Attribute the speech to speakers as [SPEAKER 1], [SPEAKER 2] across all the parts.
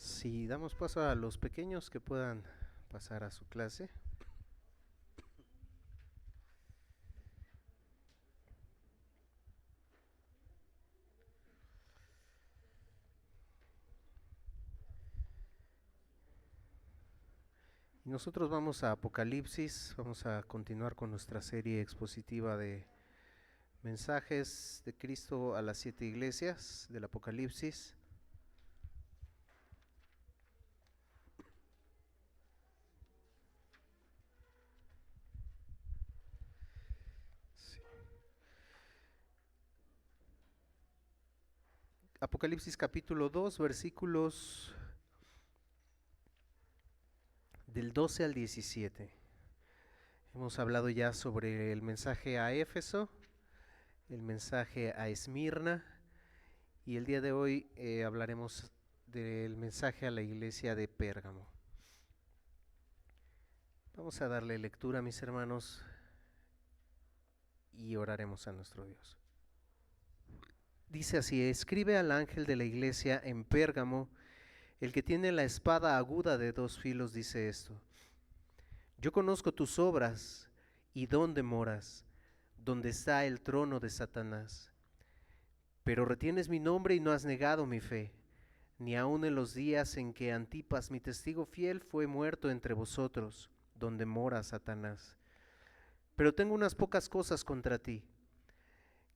[SPEAKER 1] Si damos paso a los pequeños que puedan pasar a su clase. Y nosotros vamos a Apocalipsis, vamos a continuar con nuestra serie expositiva de mensajes de Cristo a las 7 iglesias del Apocalipsis. Sí. Apocalipsis capítulo 2, versículos del 12 al 17. Hemos hablado ya sobre el mensaje a Éfeso, el mensaje a Esmirna, y el día de hoy hablaremos del mensaje a la iglesia de Pérgamo. Vamos a darle lectura, mis hermanos, y oraremos a nuestro Dios. Dice así: escribe al ángel de la iglesia en Pérgamo, el que tiene la espada aguda de 2 filos, dice esto: yo conozco tus obras y dónde moras, donde está el trono de Satanás. Pero retienes mi nombre y no has negado mi fe, ni aun en los días en que Antipas, mi testigo fiel, fue muerto entre vosotros, donde mora Satanás. Pero tengo unas pocas cosas contra ti,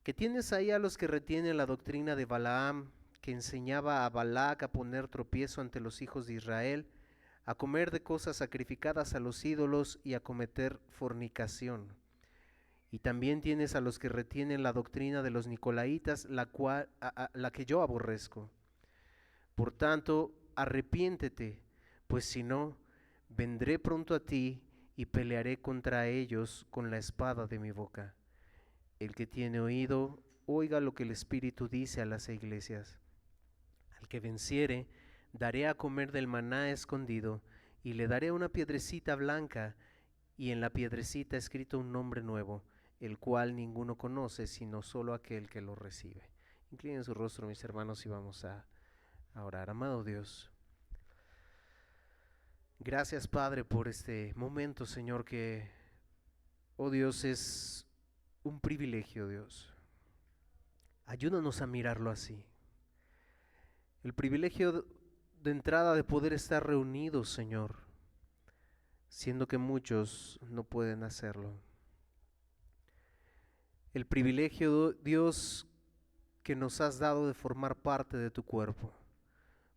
[SPEAKER 1] que tienes ahí a los que retienen la doctrina de Balaam, que enseñaba a Balac a poner tropiezo ante los hijos de Israel, a comer de cosas sacrificadas a los ídolos y a cometer fornicación. Y también tienes a los que retienen la doctrina de los Nicolaitas, la que yo aborrezco. Por tanto, arrepiéntete, pues si no, vendré pronto a ti y pelearé contra ellos con la espada de mi boca. El que tiene oído, oiga lo que el Espíritu dice a las iglesias. Al que venciere, daré a comer del maná escondido, y le daré una piedrecita blanca, y en la piedrecita escrito un nombre nuevo, el cual ninguno conoce, sino solo aquel que lo recibe. Inclinen su rostro, mis hermanos, y vamos a orar. Amado Dios, gracias, Padre, por este momento, Señor, que, oh Dios, es un privilegio, Dios. Ayúdanos a mirarlo así. El privilegio de entrada de poder estar reunidos, Señor, siendo que muchos no pueden hacerlo. El privilegio, Dios, que nos has dado de formar parte de tu cuerpo,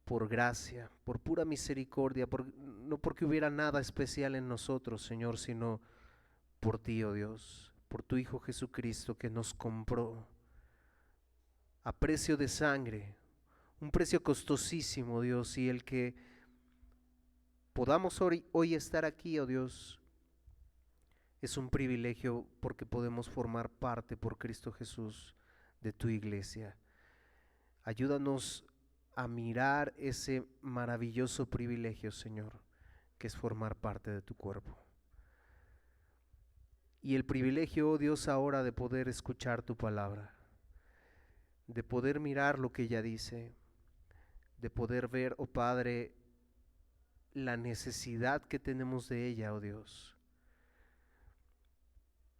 [SPEAKER 1] por gracia, por pura misericordia, no porque hubiera nada especial en nosotros, Señor, sino por ti, oh Dios, por tu Hijo Jesucristo, que nos compró a precio de sangre, un precio costosísimo, Dios, y el que podamos hoy estar aquí, oh Dios, es un privilegio porque podemos formar parte por Cristo Jesús de tu iglesia. Ayúdanos a mirar ese maravilloso privilegio, Señor, que es formar parte de tu cuerpo. Y el privilegio, oh Dios, ahora de poder escuchar tu palabra, de poder mirar lo que ella dice, de poder ver, oh Padre, la necesidad que tenemos de ella, oh Dios.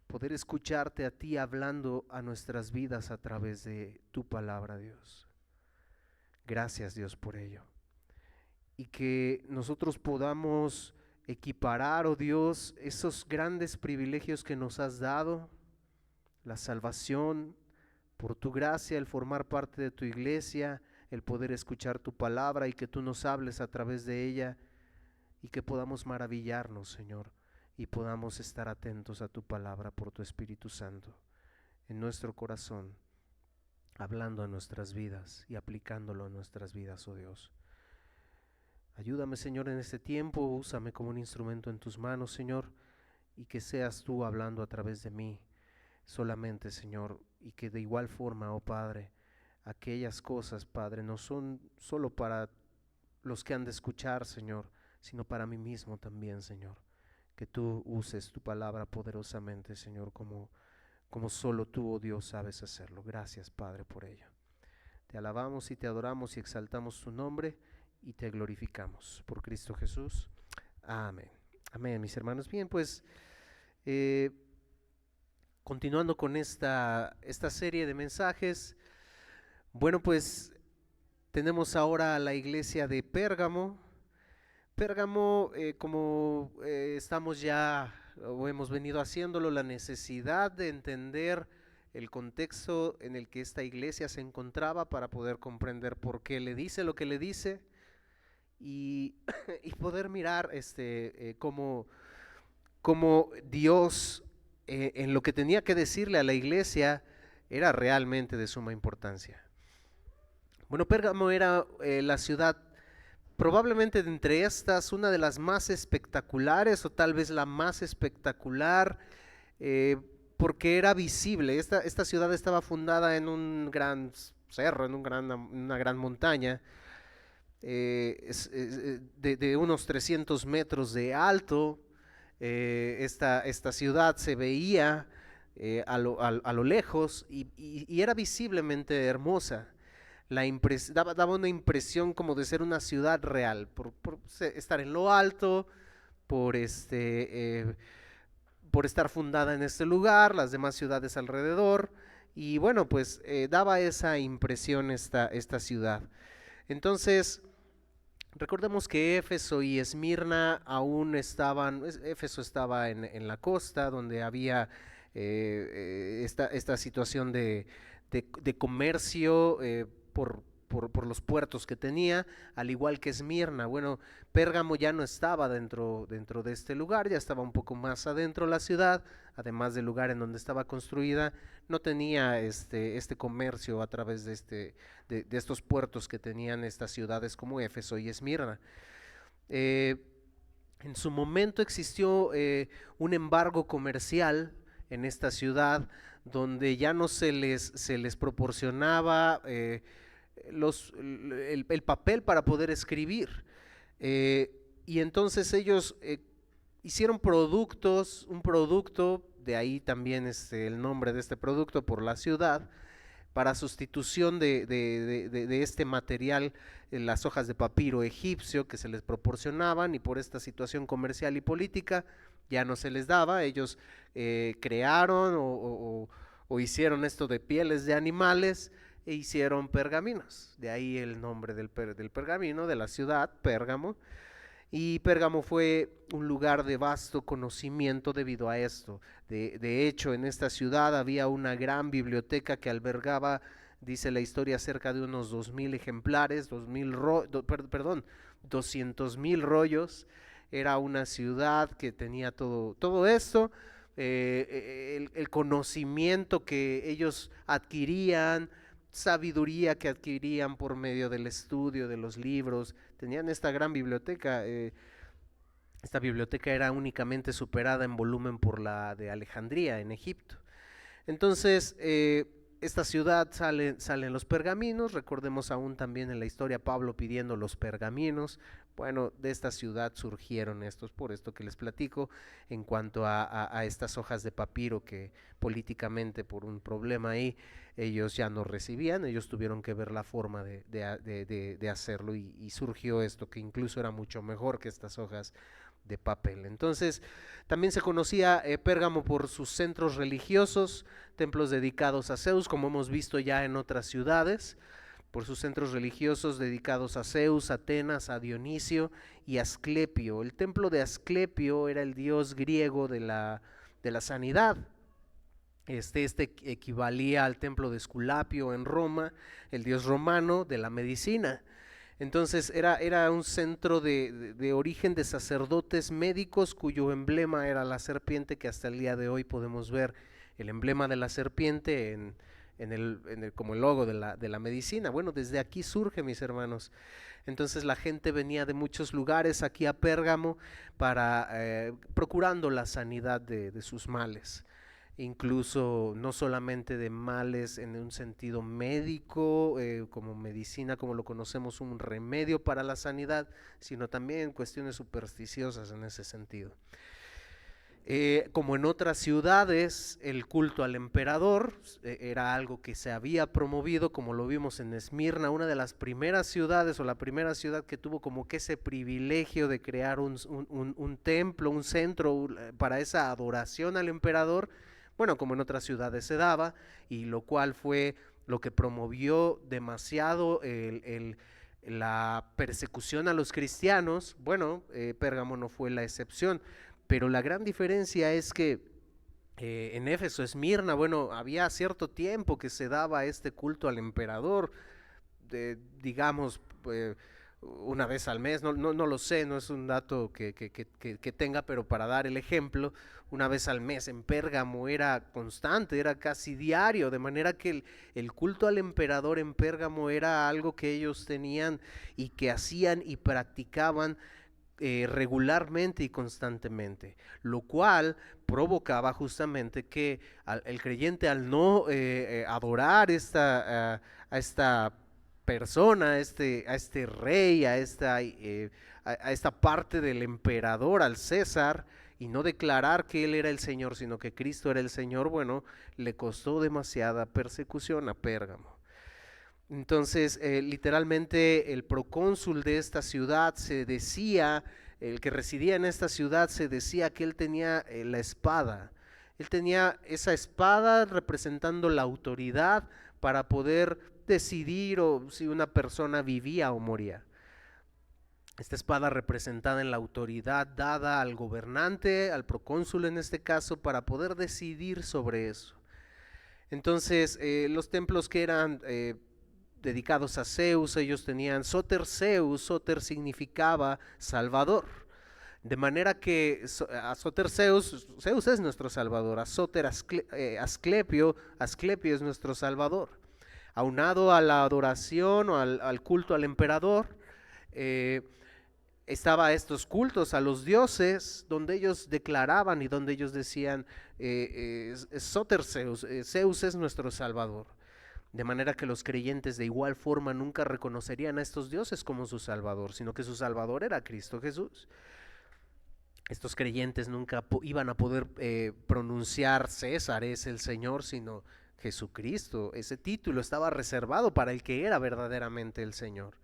[SPEAKER 1] Poder escucharte a ti hablando a nuestras vidas a través de tu palabra, Dios. Gracias, Dios, por ello. Y que nosotros podamos equiparar, oh Dios, esos grandes privilegios que nos has dado, la salvación, por tu gracia, el formar parte de tu iglesia, el poder escuchar tu palabra y que tú nos hables a través de ella, y que podamos maravillarnos, Señor, y podamos estar atentos a tu palabra por tu Espíritu Santo en nuestro corazón, hablando a nuestras vidas y aplicándolo a nuestras vidas, oh Dios. Ayúdame, Señor, en este tiempo, úsame como un instrumento en tus manos, Señor, y que seas tú hablando a través de mí solamente, Señor, y que de igual forma, oh Padre, aquellas cosas, Padre, no son solo para los que han de escuchar, Señor, sino para mí mismo también, Señor. Que tú uses tu palabra poderosamente, Señor, como solo tú, oh Dios, sabes hacerlo. Gracias, Padre, por ello. Te alabamos y te adoramos y exaltamos tu nombre y te glorificamos. Por Cristo Jesús. Amén. Amén, mis hermanos. Bien, pues continuando con esta serie de mensajes, bueno, pues tenemos ahora a la iglesia de Pérgamo. Pérgamo, como estamos ya o hemos venido haciéndolo, la necesidad de entender el contexto en el que esta iglesia se encontraba para poder comprender por qué le dice lo que le dice y, y poder mirar cómo Dios en lo que tenía que decirle a la iglesia era realmente de suma importancia. Bueno, Pérgamo era la ciudad probablemente de entre estas, una de las más espectaculares o tal vez la más espectacular, porque era visible. Esta ciudad estaba fundada en un gran cerro, en una gran montaña, de unos 300 metros de alto. Esta ciudad se veía a lo lejos y era visiblemente hermosa. Daba una impresión como de ser una ciudad real, por estar en lo alto, por, por estar fundada en este lugar, las demás ciudades alrededor, y bueno, pues daba esa impresión esta ciudad. Entonces, recordemos que Éfeso y Esmirna aún estaban, Éfeso estaba en la costa, donde había esta situación de comercio por los puertos que tenía, al igual que Esmirna. Bueno, Pérgamo ya no estaba dentro de este lugar, ya estaba un poco más adentro de la ciudad, además del lugar en donde estaba construida, no tenía este comercio a través de estos puertos que tenían estas ciudades como Éfeso y Esmirna. En su momento existió un embargo comercial en esta ciudad donde ya no se les proporcionaba el papel para poder escribir. Y entonces ellos hicieron un producto, de ahí también el nombre de este producto por la ciudad, para sustitución de este material, las hojas de papiro egipcio que se les proporcionaban, y por esta situación comercial y política ya no se les daba. Ellos crearon o hicieron esto de pieles de animales e hicieron pergaminos. De ahí el nombre del pergamino, de la ciudad, Pérgamo. Y Pérgamo fue un lugar de vasto conocimiento debido a esto. De hecho, en esta ciudad había una gran biblioteca que albergaba, dice la historia, cerca de unos 2000 ejemplares, 200,000 rollos. Era una ciudad que tenía todo esto. El conocimiento que ellos adquirían, sabiduría que adquirían por medio del estudio de los libros, tenían esta gran biblioteca. Esta biblioteca era únicamente superada en volumen por la de Alejandría, en Egipto. Entonces, esta ciudad salen los pergaminos. Recordemos aún también en la historia Pablo pidiendo los pergaminos. Bueno, de esta ciudad surgieron estos, por esto que les platico, en cuanto a estas hojas de papiro que políticamente, por un problema ahí, ellos ya no recibían. Ellos tuvieron que ver la forma de hacerlo, y surgió esto que incluso era mucho mejor que estas hojas de papel. Entonces, también se conocía Pérgamo por sus centros religiosos, templos dedicados a Zeus, como hemos visto ya en otras ciudades, por sus centros religiosos dedicados a Zeus, Atenas, a Dionisio y Asclepio. El templo de Asclepio era el dios griego de la sanidad. Este equivalía al templo de Esculapio en Roma, el dios romano de la medicina. Entonces era un centro de origen de sacerdotes médicos cuyo emblema era la serpiente, que hasta el día de hoy podemos ver el emblema de la serpiente como el logo de la medicina. Bueno, desde aquí surge, mis hermanos. Entonces la gente venía de muchos lugares aquí a Pérgamo procurando la sanidad de sus males. Incluso no solamente de males en un sentido médico, como medicina, como lo conocemos, un remedio para la sanidad, sino también cuestiones supersticiosas en ese sentido. Como en otras ciudades, el culto al emperador era algo que se había promovido, como lo vimos en Esmirna, una de las primeras ciudades o la primera ciudad que tuvo como que ese privilegio de crear un templo, un centro para esa adoración al emperador, bueno, como en otras ciudades se daba, y lo cual fue lo que promovió demasiado la persecución a los cristianos. Bueno, Pérgamo no fue la excepción. Pero la gran diferencia es que en Éfeso, Esmirna, bueno, había cierto tiempo que se daba este culto al emperador, digamos, una vez al mes, no lo sé, no es un dato que tenga, pero para dar el ejemplo, una vez al mes en Pérgamo era constante, era casi diario, de manera que el culto al emperador en Pérgamo era algo que ellos tenían y que hacían y practicaban regularmente y constantemente, lo cual provocaba justamente que el creyente al no adorar a esta persona, a este rey, a esta parte del emperador, al César, y no declarar que él era el Señor, sino que Cristo era el Señor, bueno, le costó demasiada persecución a Pérgamo. Entonces, literalmente el procónsul de esta ciudad se decía, el que residía en esta ciudad se decía que él tenía la espada. Él tenía esa espada representando la autoridad para poder decidir o si una persona vivía o moría. Esta espada representada en la autoridad dada al gobernante, al procónsul en este caso, para poder decidir sobre eso. Entonces, los templos que eran dedicados a Zeus, ellos tenían Soter Zeus, Soter significaba Salvador. De manera que a Soter Zeus, Zeus es nuestro Salvador, a Soter Asclepio, Asclepio es nuestro Salvador. Aunado a la adoración o al culto al emperador, estaba estos cultos a los dioses, donde ellos declaraban y donde ellos decían, Soter Zeus, Zeus es nuestro Salvador. De manera que los creyentes de igual forma nunca reconocerían a estos dioses como su Salvador, sino que su Salvador era Cristo Jesús. Estos creyentes nunca iban a poder pronunciar César es el Señor, sino Jesucristo. Ese título estaba reservado para el que era verdaderamente el Señor.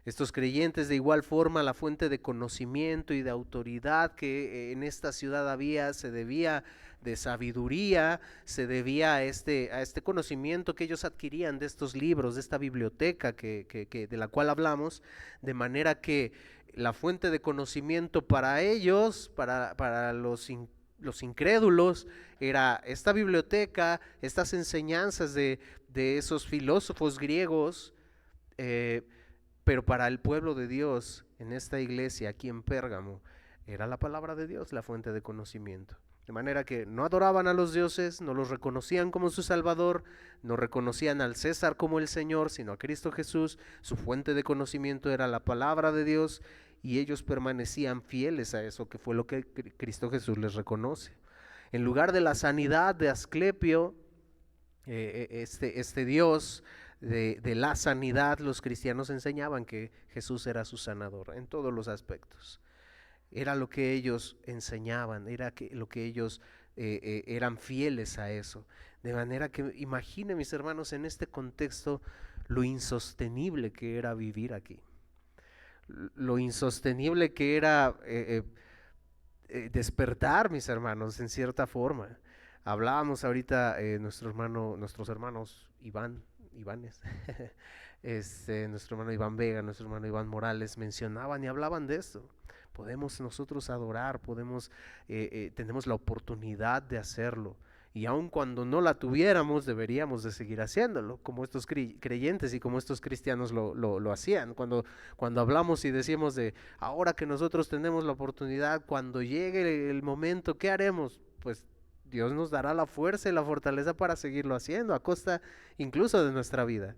[SPEAKER 1] Estos creyentes de igual forma la fuente de conocimiento y de autoridad que en esta ciudad había se debía de sabiduría, se debía a este conocimiento que ellos adquirían de estos libros, de esta biblioteca de la cual hablamos, de manera que la fuente de conocimiento para ellos, para los incrédulos, era esta biblioteca, estas enseñanzas de esos filósofos griegos, pero para el pueblo de Dios, en esta iglesia, aquí en Pérgamo, era la palabra de Dios la fuente de conocimiento. De manera que no adoraban a los dioses, no los reconocían como su Salvador, no reconocían al César como el Señor, sino a Cristo Jesús. Su fuente de conocimiento era la palabra de Dios y ellos permanecían fieles a eso, que fue lo que Cristo Jesús les reconoce. En lugar de la sanidad de Asclepio, este Dios de la sanidad, los cristianos enseñaban que Jesús era su sanador en todos los aspectos. Era lo que ellos enseñaban, era lo que ellos eran fieles a eso. De manera que imaginen, mis hermanos, en este contexto lo insostenible que era vivir aquí. Lo insostenible que era despertar, mis hermanos, en cierta forma. Hablábamos ahorita, nuestros hermanos Ivanes, nuestro hermano Iván Vega, nuestro hermano Iván Morales mencionaban y hablaban de esto. Podemos nosotros adorar, tenemos la oportunidad de hacerlo. Y aun cuando no la tuviéramos, deberíamos de seguir haciéndolo, como estos creyentes y como estos cristianos lo hacían. Cuando hablamos y decimos de, ahora que nosotros tenemos la oportunidad, cuando llegue el momento, ¿qué haremos? Pues Dios nos dará la fuerza y la fortaleza para seguirlo haciendo, a costa incluso de nuestra vida.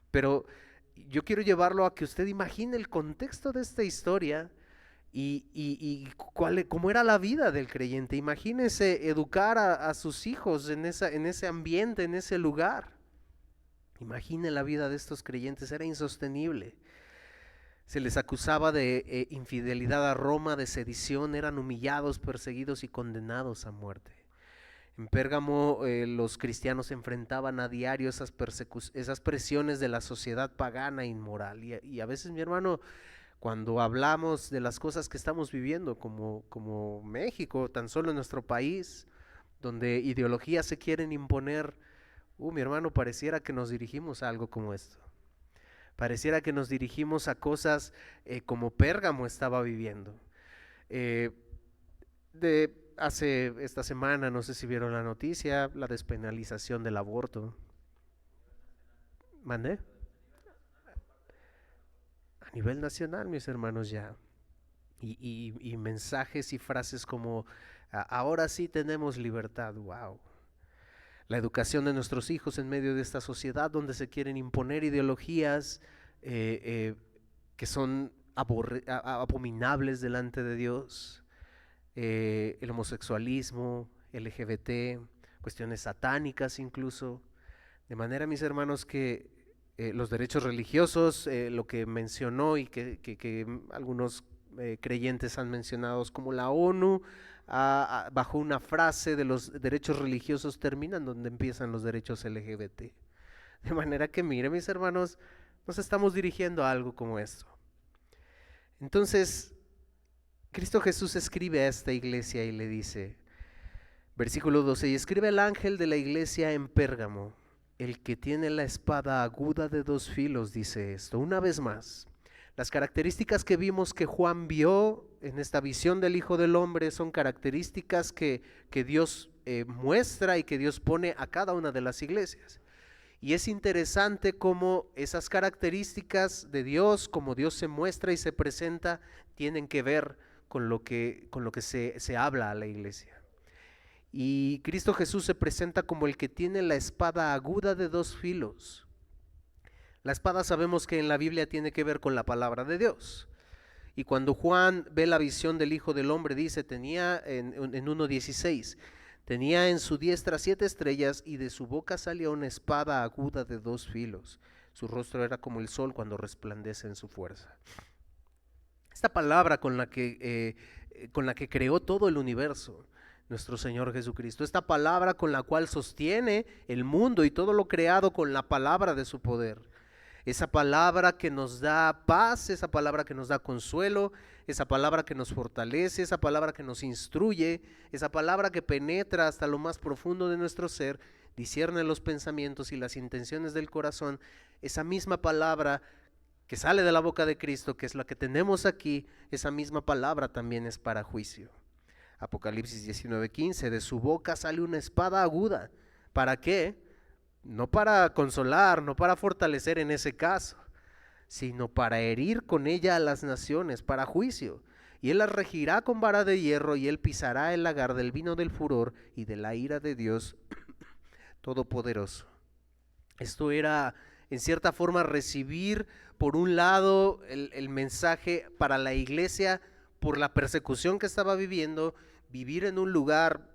[SPEAKER 1] Pero yo quiero llevarlo a que usted imagine el contexto de esta historia y cómo era la vida del creyente. Imagínese educar a sus hijos en ese ambiente, en ese lugar. Imagine la vida de estos creyentes, era insostenible. Se les acusaba de infidelidad a Roma, de sedición, eran humillados, perseguidos y condenados a muerte. En Pérgamo los cristianos enfrentaban a diario esas presiones de la sociedad pagana e inmoral. Y a veces, mi hermano, cuando hablamos de las cosas que estamos viviendo como México, tan solo en nuestro país, donde ideologías se quieren imponer, mi hermano, pareciera que nos dirigimos a algo como esto. Pareciera que nos dirigimos a cosas como Pérgamo estaba viviendo. Eh, Hace esta semana, no sé si vieron la noticia, la despenalización del aborto. ¿Mandé? A nivel nacional, mis hermanos, ya. Y mensajes y frases como, ahora sí tenemos libertad, wow. La educación de nuestros hijos en medio de esta sociedad donde se quieren imponer ideologías que son abominables delante de Dios, el homosexualismo, LGBT, cuestiones satánicas incluso, de manera, mis hermanos, que los derechos religiosos, lo que mencionó y que algunos creyentes han mencionado como la ONU, bajo una frase de los derechos religiosos terminan donde empiezan los derechos LGBT. De manera que, mire, mis hermanos, nos estamos dirigiendo a algo como esto. Entonces, Cristo Jesús escribe a esta iglesia y le dice, versículo 12, y escribe el ángel de la iglesia en Pérgamo, el que tiene la espada aguda de dos filos, dice esto. Una vez más, las características que vimos que Juan vio en esta visión del Hijo del Hombre son características que Dios muestra y que Dios pone a cada una de las iglesias. Y es interesante cómo esas características de Dios, como Dios se muestra y se presenta, tienen que ver con lo que se habla a la iglesia. Y Cristo Jesús se presenta como el que tiene la espada aguda de dos filos. La espada sabemos que en la Biblia tiene que ver con la palabra de Dios. Y cuando Juan ve la visión del Hijo del Hombre, dice, tenía en 1:16, tenía en su diestra 7 estrellas y de su boca salía una espada aguda de dos filos. Su rostro era como el sol cuando resplandece en su fuerza. Esta palabra con la que creó todo el universo, nuestro Señor Jesucristo, esta palabra con la cual sostiene el mundo y todo lo creado con la palabra de su poder, esa palabra que nos da paz, esa palabra que nos da consuelo, esa palabra que nos fortalece, esa palabra que nos instruye, esa palabra que penetra hasta lo más profundo de nuestro ser, discierne los pensamientos y las intenciones del corazón, esa misma palabra que sale de la boca de Cristo, que es la que tenemos aquí, esa misma palabra también es para juicio. Apocalipsis 19:15, de su boca sale una espada aguda. ¿Para qué? No para consolar, no para fortalecer en ese caso, sino para herir con ella a las naciones, para juicio. Y él las regirá con vara de hierro, y él pisará el lagar del vino del furor y de la ira de Dios Todopoderoso. Esto era, en cierta forma, recibir, por un lado, el mensaje para la iglesia por la persecución que estaba viviendo, vivir en un lugar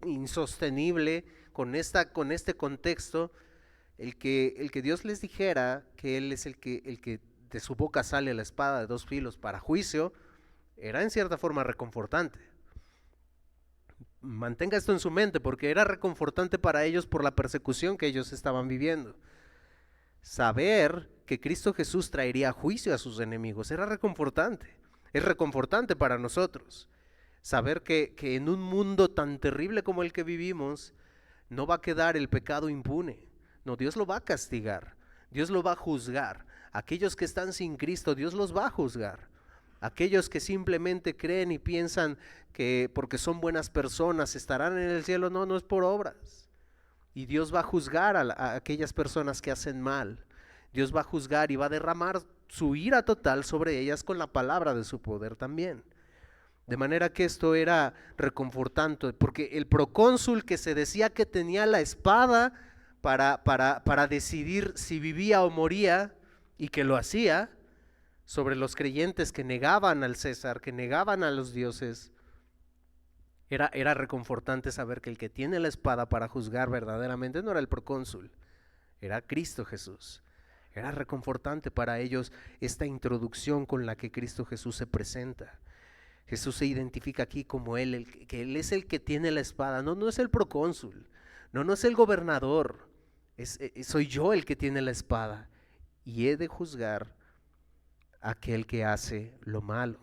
[SPEAKER 1] insostenible, con este contexto, el que Dios les dijera que Él es el que de su boca sale la espada de dos filos para juicio, era en cierta forma reconfortante. Mantenga esto en su mente, porque era reconfortante para ellos por la persecución que ellos estaban viviendo. Saber que Cristo Jesús traería juicio a sus enemigos era reconfortante. Es reconfortante para nosotros. Saber que en un mundo tan terrible como el que vivimos, no va a quedar el pecado impune. No, Dios lo va a castigar. Dios lo va a juzgar. Aquellos que están sin Cristo, Dios los va a juzgar. Aquellos que simplemente creen y piensan que porque son buenas personas estarán en el cielo, no es por obras. Y Dios va a juzgar a aquellas personas que hacen mal. Dios va a juzgar y va a derramar su ira total sobre ellas con la palabra de su poder también. De manera que esto era reconfortante, porque el procónsul que se decía que tenía la espada para decidir si vivía o moría, y que lo hacía, sobre los creyentes que negaban al César, que negaban a los dioses, era reconfortante saber que el que tiene la espada para juzgar verdaderamente no era el procónsul, era Cristo Jesús. Era reconfortante para ellos esta introducción con la que Cristo Jesús se presenta. Jesús se identifica aquí como que Él es el que tiene la espada. No, no es el procónsul, no es el gobernador, soy yo el que tiene la espada y he de juzgar a aquel que hace lo malo.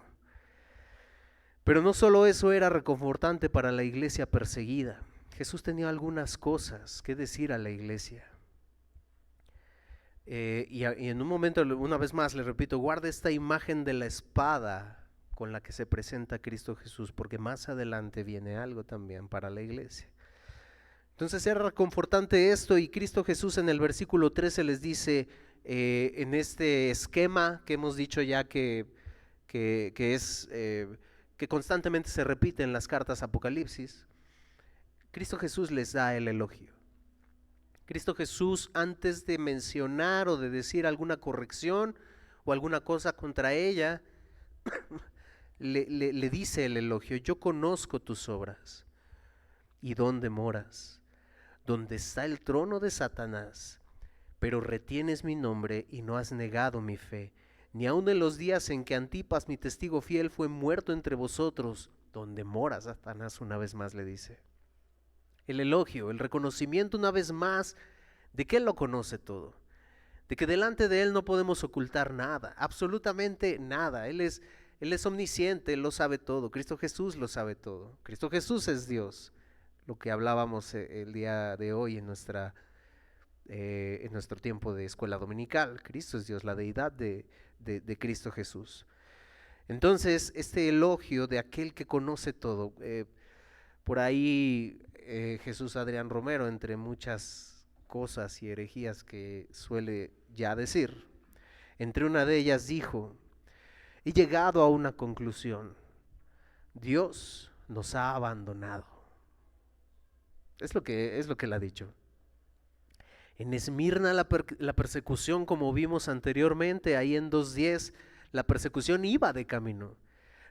[SPEAKER 1] Pero no solo eso era reconfortante para la iglesia perseguida. Jesús tenía algunas cosas que decir a la iglesia. Y en un momento, una vez más, le repito, guarda esta imagen de la espada con la que se presenta Cristo Jesús, porque más adelante viene algo también para la iglesia. Entonces era reconfortante esto, y Cristo Jesús en el versículo 13 les dice, en este esquema que hemos dicho ya que constantemente se repite en las cartas Apocalipsis, Cristo Jesús les da el elogio. Cristo Jesús, antes de mencionar o de decir alguna corrección o alguna cosa contra ella, le dice el elogio. Yo conozco tus obras y dónde moras, donde está el trono de Satanás, pero retienes mi nombre y no has negado mi fe, ni aun en los días en que Antipas, mi testigo fiel, fue muerto entre vosotros, donde mora Satanás. Una vez más le dice el elogio, el reconocimiento una vez más de que Él lo conoce todo, de que delante de Él no podemos ocultar nada, absolutamente nada. Él es omnisciente, Él lo sabe todo. Cristo Jesús lo sabe todo. Cristo Jesús es Dios, lo que hablábamos el día de hoy en nuestro tiempo de escuela dominical. Cristo es Dios, la deidad de Cristo Jesús. Entonces, este elogio de aquel que conoce todo, por ahí Jesús Adrián Romero, entre muchas cosas y herejías que suele ya decir, entre una de ellas dijo: he llegado a una conclusión, Dios nos ha abandonado. Es lo que él ha dicho. En Esmirna la persecución, como vimos anteriormente, ahí en 2:10, la persecución iba de camino.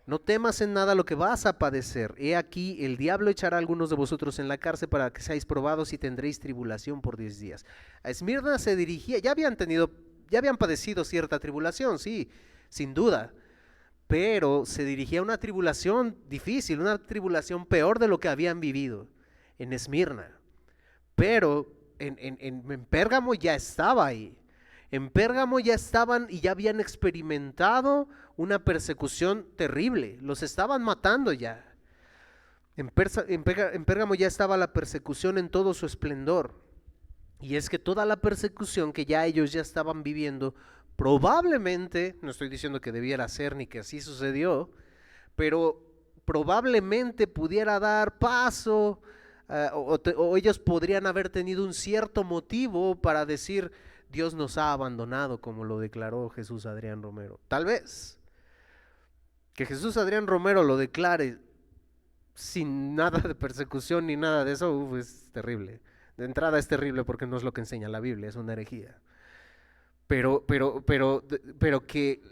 [SPEAKER 1] No temas en nada lo que vas a padecer. He aquí, el diablo echará a algunos de vosotros en la cárcel para que seáis probados y tendréis tribulación por 10 días. A Esmirna se dirigía, ya habían padecido cierta tribulación, sí, sin duda, pero se dirigía a una tribulación difícil, una tribulación peor de lo que habían vivido en Esmirna. Pero en Pérgamo ya estaba ahí. En Pérgamo ya estaban y ya habían experimentado una persecución terrible. Los estaban matando ya. En Pérgamo ya estaba la persecución en todo su esplendor. Y es que toda la persecución que ya ellos ya estaban viviendo, probablemente, no estoy diciendo que debiera ser ni que así sucedió, pero probablemente pudiera dar paso, o ellos podrían haber tenido un cierto motivo para decir: Dios nos ha abandonado, como lo declaró Jesús Adrián Romero. Tal vez que Jesús Adrián Romero lo declare sin nada de persecución ni nada de eso, es terrible. De entrada es terrible porque no es lo que enseña la Biblia, es una herejía. Pero que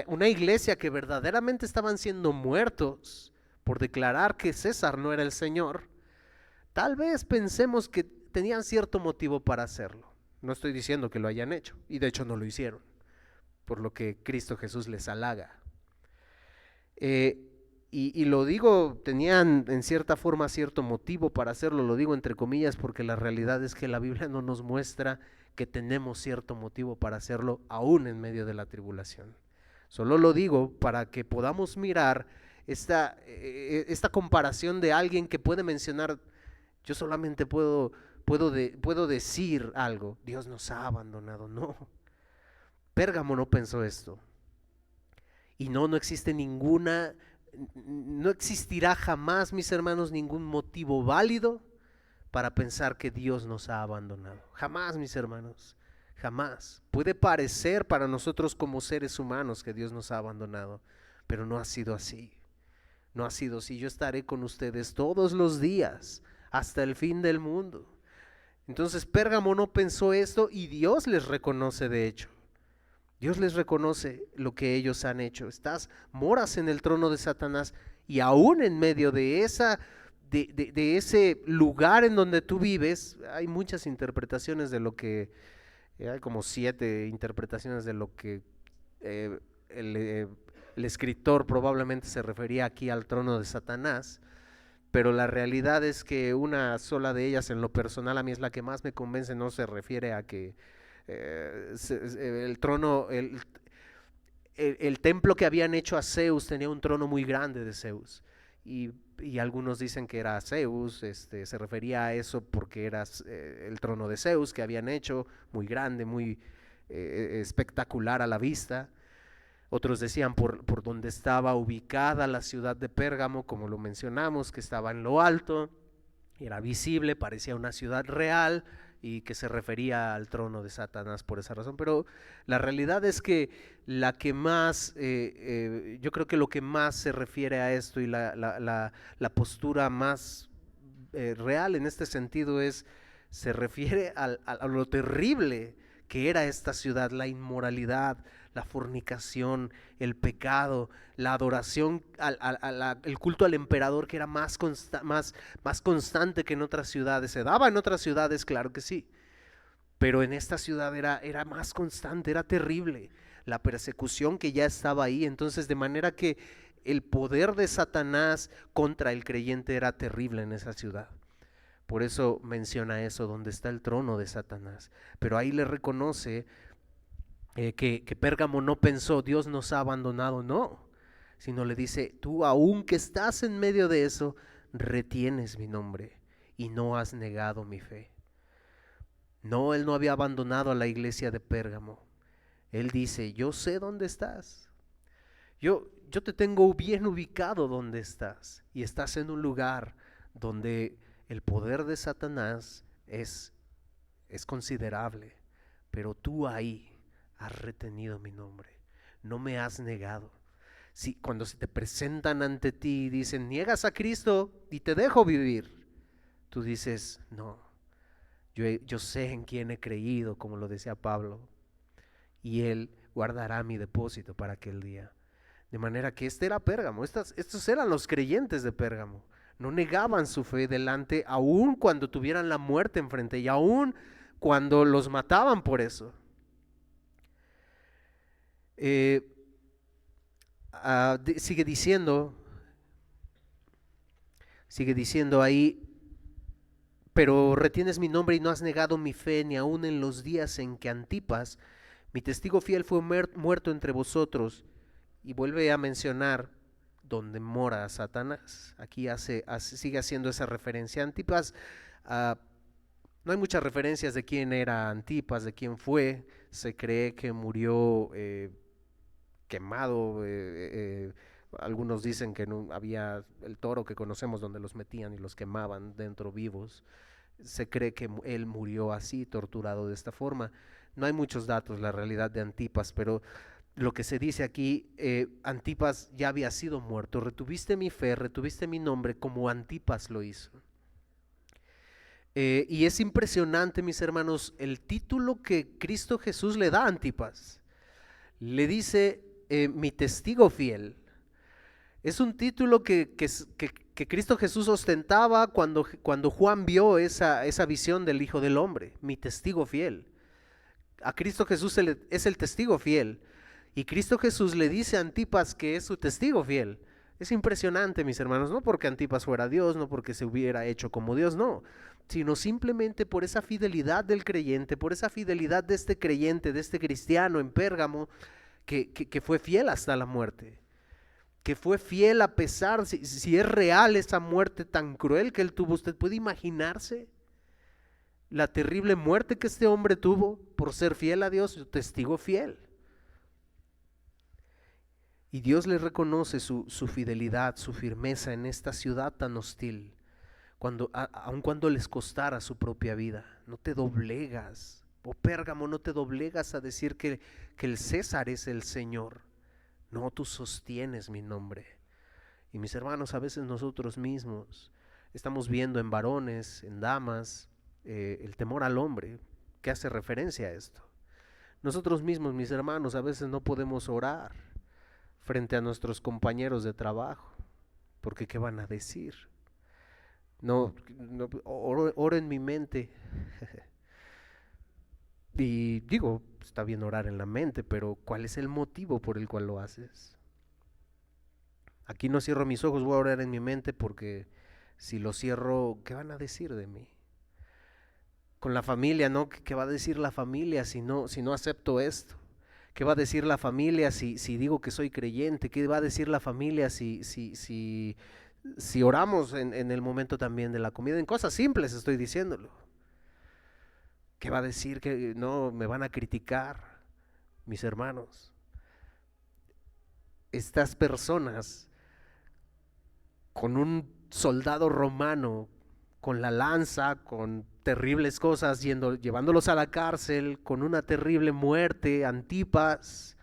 [SPEAKER 1] una iglesia que verdaderamente estaban siendo muertos por declarar que César no era el Señor, tal vez pensemos que tenían cierto motivo para hacerlo. No estoy diciendo que lo hayan hecho, y de hecho no lo hicieron, por lo que Cristo Jesús les halaga. Y lo digo, tenían en cierta forma cierto motivo para hacerlo, lo digo entre comillas, porque la realidad es que la Biblia no nos muestra que tenemos cierto motivo para hacerlo aún en medio de la tribulación. Solo lo digo para que podamos mirar esta comparación de alguien que puede mencionar: yo solamente puedo decir algo, Dios nos ha abandonado. No, Pérgamo no pensó esto. Y no existirá jamás, mis hermanos, ningún motivo válido para pensar que Dios nos ha abandonado. Jamás, mis hermanos, jamás. Puede parecer para nosotros como seres humanos que Dios nos ha abandonado, pero no ha sido así. No ha sido así. Yo estaré con ustedes todos los días hasta el fin del mundo. Entonces Pérgamo no pensó esto, y Dios les reconoce, de hecho. Dios les reconoce lo que ellos han hecho. Moras en el trono de Satanás, y aún en medio de ese lugar en donde tú vives, hay muchas interpretaciones de lo que Hay como 7 interpretaciones de lo que eh, el, eh, el escritor probablemente se refería aquí al trono de Satanás, pero la realidad es que una sola de ellas, en lo personal, a mí es la que más me convence. No se refiere a que el trono, el templo que habían hecho a Zeus tenía un trono muy grande de Zeus. Y algunos dicen que era Zeus, se refería a eso porque era el trono de Zeus que habían hecho, muy grande, muy espectacular a la vista. Otros decían por donde estaba ubicada la ciudad de Pérgamo, como lo mencionamos, que estaba en lo alto, era visible, parecía una ciudad real y que se refería al trono de Satanás por esa razón. Pero la realidad es que la que más, yo creo que lo que más se refiere a esto y la postura más real en este sentido se refiere a lo terrible que era esta ciudad, la inmoralidad, la fornicación, el pecado, la adoración, el culto al emperador, que era más constante que en otras ciudades. Se daba en otras ciudades, claro que sí, pero en esta ciudad era más constante, era terrible la persecución que ya estaba ahí. Entonces, de manera que el poder de Satanás contra el creyente era terrible en esa ciudad. Por eso menciona eso, donde está el trono de Satanás. Pero ahí le reconoce que Pérgamo no pensó, Dios nos ha abandonado, no, sino le dice, tú aunque estás en medio de eso, retienes mi nombre y no has negado mi fe. No, él no había abandonado a la iglesia de Pérgamo. Él dice, yo sé dónde estás. Yo te tengo bien ubicado donde estás. Y estás en un lugar donde el poder de Satanás es considerable. Pero tú ahí has retenido mi nombre. No me has negado. Si, cuando se te presentan ante ti y dicen, niegas a Cristo y te dejo vivir, tú dices, no, yo sé en quién he creído, como lo decía Pablo, y Él guardará mi depósito para aquel día. De manera que este era Pérgamo, estos eran los creyentes de Pérgamo. No negaban su fe delante, aun cuando tuvieran la muerte enfrente y aun cuando los mataban por eso. Eh, sigue diciendo, ahí, pero retienes mi nombre y no has negado mi fe, ni aun en los días en que Antipas, mi testigo fiel, fue muerto entre vosotros. Y vuelve a mencionar donde mora Satanás. Aquí sigue haciendo esa referencia. Antipas, no hay muchas referencias de quién era Antipas, de quién fue. Se cree que murió quemado. Algunos dicen que no había el toro que conocemos donde los metían y los quemaban dentro vivos. Se cree que él murió así, torturado de esta forma. No hay muchos datos, la realidad de Antipas, pero lo que se dice aquí, Antipas ya había sido muerto. Retuviste mi fe, retuviste mi nombre como Antipas lo hizo. Y es impresionante, mis hermanos, el título que Cristo Jesús le da a Antipas. Le dice, mi testigo fiel. Es un título que Cristo Jesús ostentaba cuando Juan vio esa visión del Hijo del Hombre, mi testigo fiel. A Cristo Jesús es el testigo fiel. Y Cristo Jesús le dice a Antipas que es su testigo fiel. Es impresionante, mis hermanos, no porque Antipas fuera Dios, no porque se hubiera hecho como Dios, no, sino simplemente por esa fidelidad del creyente, por esa fidelidad de este creyente, de este cristiano en Pérgamo, que fue fiel hasta la muerte, que fue fiel a pesar, si es real esa muerte tan cruel que él tuvo. ¿Usted puede imaginarse la terrible muerte que este hombre tuvo por ser fiel a Dios, su testigo fiel? Y Dios le reconoce su fidelidad, su firmeza en esta ciudad tan hostil, aun cuando les costara su propia vida. No te doblegas, oh Pérgamo, no te doblegas a decir que el César es el Señor. No, tú sostienes mi nombre. Y mis hermanos, a veces nosotros mismos estamos viendo en varones, en damas, el temor al hombre, que hace referencia a esto. Nosotros mismos, mis hermanos, a veces no podemos orar frente a nuestros compañeros de trabajo, porque ¿qué van a decir? No, oro en mi mente. Y digo, está bien orar en la mente, pero ¿cuál es el motivo por el cual lo haces? Aquí no cierro mis ojos, voy a orar en mi mente porque si lo cierro, ¿qué van a decir de mí? Con la familia, ¿no? ¿Qué va a decir la familia si no acepto esto? ¿Qué va a decir la familia si digo que soy creyente? ¿Qué va a decir la familia si oramos en el momento también de la comida? En cosas simples estoy diciéndolo. ¿Qué va a decir? Que no, me van a criticar, mis hermanos. Estas personas con un soldado romano, con la lanza, con terribles cosas, llevándolos a la cárcel, con una terrible muerte, Antipas,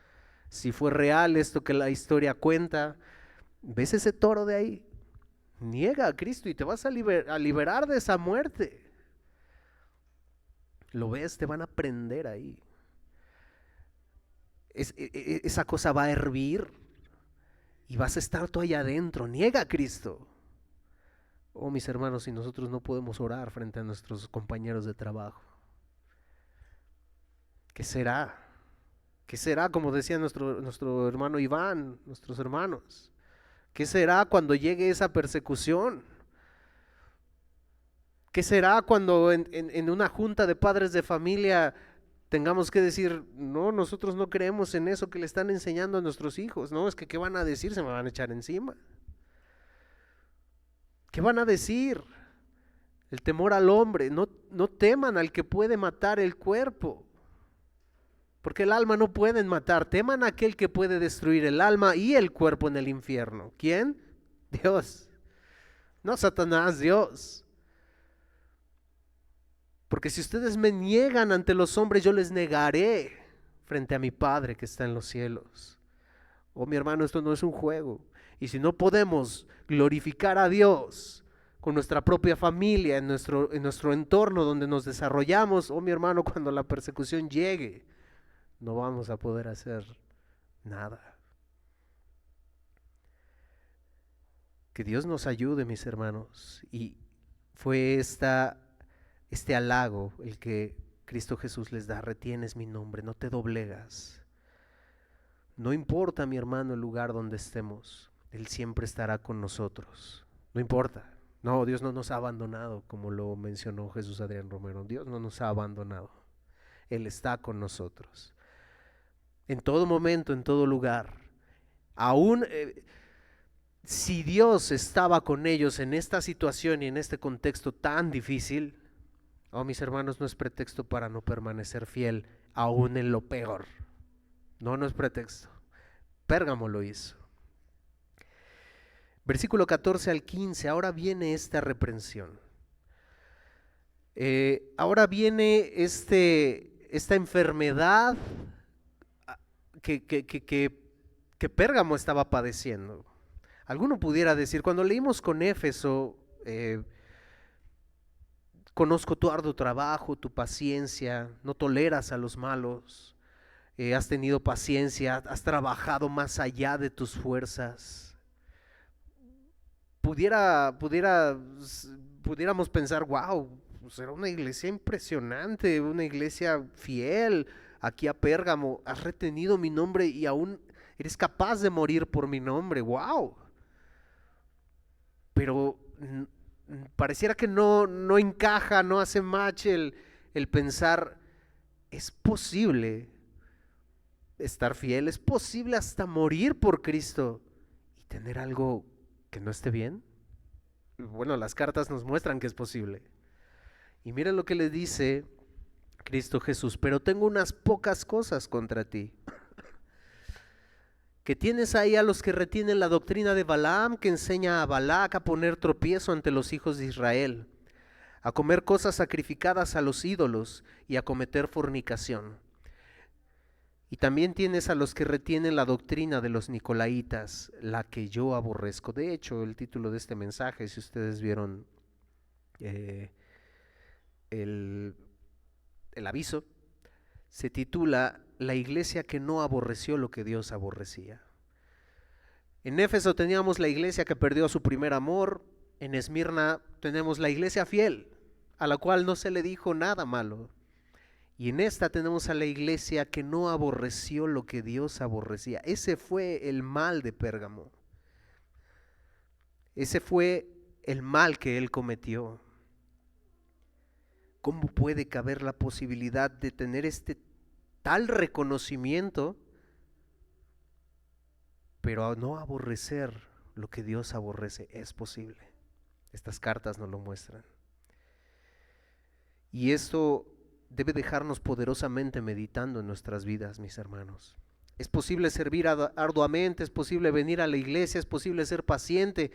[SPEAKER 1] si fue real esto que la historia cuenta, ¿ves ese toro de ahí? Niega a Cristo y te vas a liberar de esa muerte. ¿Lo ves? Te van a prender ahí. Esa cosa va a hervir y vas a estar tú allá adentro. Niega a Cristo. Oh, mis hermanos, si nosotros no podemos orar frente a nuestros compañeros de trabajo, ¿qué será? ¿Qué será, como decía nuestro hermano Iván, nuestros hermanos? ¿Qué será cuando llegue esa persecución? ¿Qué será cuando en una junta de padres de familia tengamos que decir, no, nosotros no creemos en eso que le están enseñando a nuestros hijos? No, es que ¿qué van a decir? Se me van a echar encima. ¿Qué van a decir? El temor al hombre. No teman al que puede matar el cuerpo. Porque el alma no pueden matar. Teman a aquel que puede destruir el alma y el cuerpo en el infierno. ¿Quién? Dios. No Satanás, Dios. Porque si ustedes me niegan ante los hombres, yo les negaré frente a mi Padre que está en los cielos. Oh, mi hermano, esto no es un juego. Y si no podemos glorificar a Dios con nuestra propia familia, en nuestro entorno donde nos desarrollamos, oh, mi hermano, cuando la persecución llegue, no vamos a poder hacer nada. Que Dios nos ayude, mis hermanos. Y fue este halago el que Cristo Jesús les da: retienes mi nombre, no te doblegas. No importa, mi hermano, el lugar donde estemos, Él siempre estará con nosotros. No importa. No, Dios no nos ha abandonado, como lo mencionó Jesús Adrián Romero. Dios no nos ha abandonado. Él está con nosotros. En todo momento, en todo lugar. Aún si Dios estaba con ellos en esta situación y en este contexto tan difícil, oh, mis hermanos, no es pretexto para no permanecer fiel, aún en lo peor. No es pretexto. Pérgamo lo hizo. Versículo 14 al 15, ahora viene esta reprensión. Ahora viene esta enfermedad que Pérgamo estaba padeciendo. Alguno pudiera decir, cuando leímos con Éfeso, conozco tu arduo trabajo, tu paciencia, no toleras a los malos, has tenido paciencia, has trabajado más allá de tus fuerzas. Pudiéramos pensar, wow, pues era una iglesia impresionante, una iglesia fiel. Aquí a Pérgamo has retenido mi nombre y aún eres capaz de morir por mi nombre, wow. Pero pareciera que no encaja, no hace match el pensar, es posible estar fiel, es posible hasta morir por Cristo y tener algo que no esté bien. Bueno, las cartas nos muestran que es posible. Y miren lo que le dice Cristo Jesús: pero tengo unas pocas cosas contra ti. Que tienes ahí a los que retienen la doctrina de Balaam, que enseña a Balac a poner tropiezo ante los hijos de Israel, a comer cosas sacrificadas a los ídolos y a cometer fornicación. Y también tienes a los que retienen la doctrina de los nicolaítas, la que yo aborrezco. De hecho, el título de este mensaje, si ustedes vieron el aviso, se titula La iglesia que no aborreció lo que Dios aborrecía. En Éfeso teníamos la iglesia que perdió su primer amor. En Esmirna tenemos la iglesia fiel, a la cual no se le dijo nada malo. Y en esta tenemos a la iglesia que no aborreció lo que Dios aborrecía. Ese fue el mal de Pérgamo. Ese fue el mal que él cometió. ¿Cómo puede caber la posibilidad de tener este tal reconocimiento, pero no aborrecer lo que Dios aborrece? Es posible. Estas cartas nos lo muestran. Y esto debe dejarnos poderosamente meditando en nuestras vidas, mis hermanos. Es posible servir arduamente, es posible venir a la iglesia, es posible ser paciente.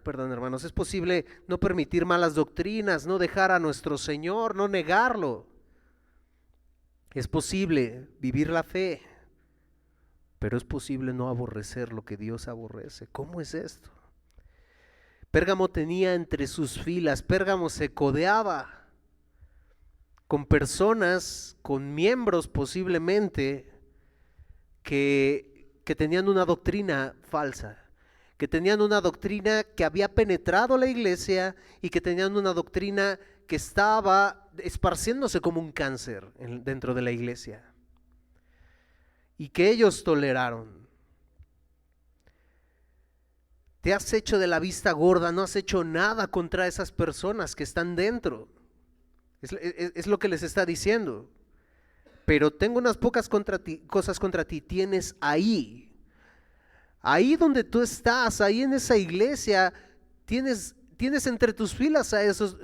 [SPEAKER 1] Perdón, hermanos, es posible no permitir malas doctrinas, no dejar a nuestro Señor, no negarlo. Es posible vivir la fe, pero es posible no aborrecer lo que Dios aborrece. ¿Cómo es esto? Pérgamo tenía entre sus filas, Pérgamo se codeaba con personas, con miembros posiblemente, que tenían una doctrina falsa, que tenían una doctrina que había penetrado la iglesia y que tenían una doctrina que estaba esparciéndose como un cáncer dentro de la iglesia y que ellos toleraron. Te has hecho de la vista gorda, no has hecho nada contra esas personas que están dentro. Es lo que les está diciendo. Pero tengo unas pocas cosas contra ti. Tienes ahí donde tú estás, ahí en esa iglesia, tienes entre tus filas a esos.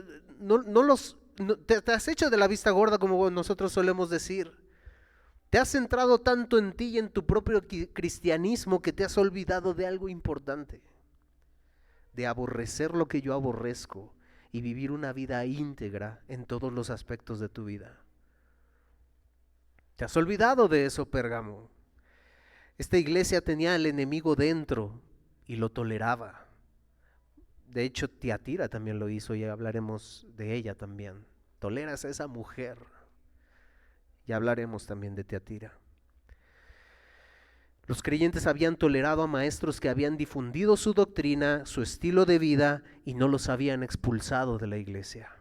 [SPEAKER 1] Te has hecho de la vista gorda, como nosotros solemos decir. Te has centrado tanto en ti y en tu propio cristianismo que te has olvidado de algo importante, de aborrecer lo que yo aborrezco y vivir una vida íntegra en todos los aspectos de tu vida. Te has olvidado de eso, Pérgamo. Esta iglesia tenía al enemigo dentro y lo toleraba. De hecho, Tiatira también lo hizo y hablaremos de ella también. Toleras a esa mujer. Y hablaremos también de Tiatira. Los creyentes habían tolerado a maestros que habían difundido su doctrina, su estilo de vida y no los habían expulsado de la iglesia.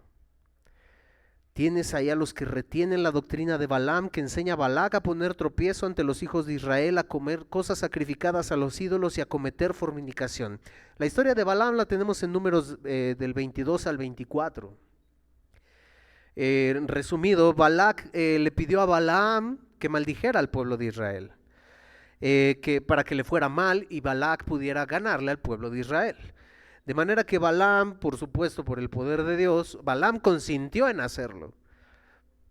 [SPEAKER 1] Tienes ahí a los que retienen la doctrina de Balaam, que enseña a Balac a poner tropiezo ante los hijos de Israel, a comer cosas sacrificadas a los ídolos y a cometer fornicación. La historia de Balaam la tenemos en Números del 22 al 24. Resumido, Balac le pidió a Balaam que maldijera al pueblo de Israel, para que le fuera mal y Balac pudiera ganarle al pueblo de Israel. De manera que Balaam, por supuesto, por el poder de Dios, Balaam consintió en hacerlo.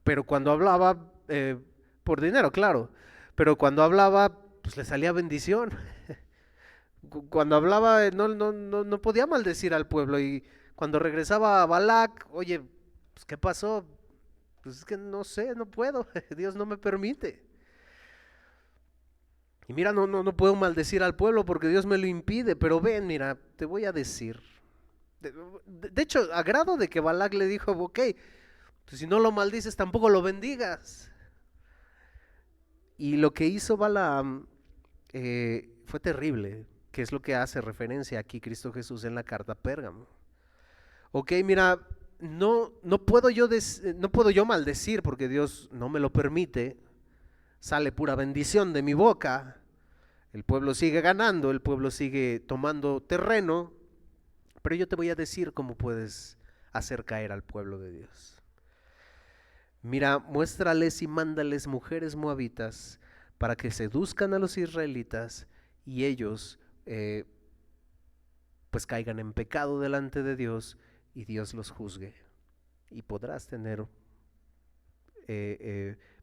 [SPEAKER 1] Pero cuando hablaba, por dinero, claro, pero cuando hablaba, pues le salía bendición. Cuando hablaba, no podía maldecir al pueblo. Y cuando regresaba a Balac, oye, pues ¿qué pasó? Pues es que no sé, no puedo, Dios no me permite. Y mira, no puedo maldecir al pueblo porque Dios me lo impide, pero ven, mira, te voy a decir. De hecho, a grado de que Balac le dijo, ok, pues si no lo maldices tampoco lo bendigas. Y lo que hizo Balaam fue terrible, que es lo que hace referencia aquí Cristo Jesús en la carta a Pérgamo. Ok, mira, no puedo yo maldecir porque Dios no me lo permite. Sale pura bendición de mi boca, el pueblo sigue ganando, el pueblo sigue tomando terreno, pero yo te voy a decir cómo puedes hacer caer al pueblo de Dios. Mira, muéstrales y mándales mujeres moabitas para que seduzcan a los israelitas y ellos pues caigan en pecado delante de Dios y Dios los juzgue y podrás tener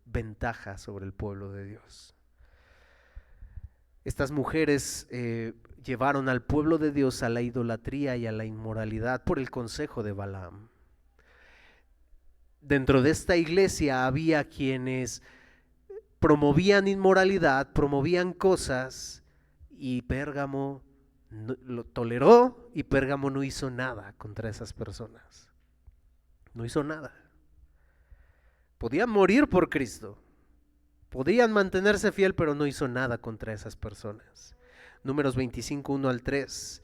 [SPEAKER 1] ventaja sobre el pueblo de Dios. Estas mujeres llevaron al pueblo de Dios a la idolatría y a la inmoralidad por el consejo de Balaam. Dentro de esta iglesia había quienes promovían inmoralidad, promovían cosas y Pérgamo lo toleró y Pérgamo no hizo nada contra esas personas. No hizo nada. Podían morir por Cristo, podían mantenerse fiel, pero no hizo nada contra esas personas. Números 25, 1 al 3,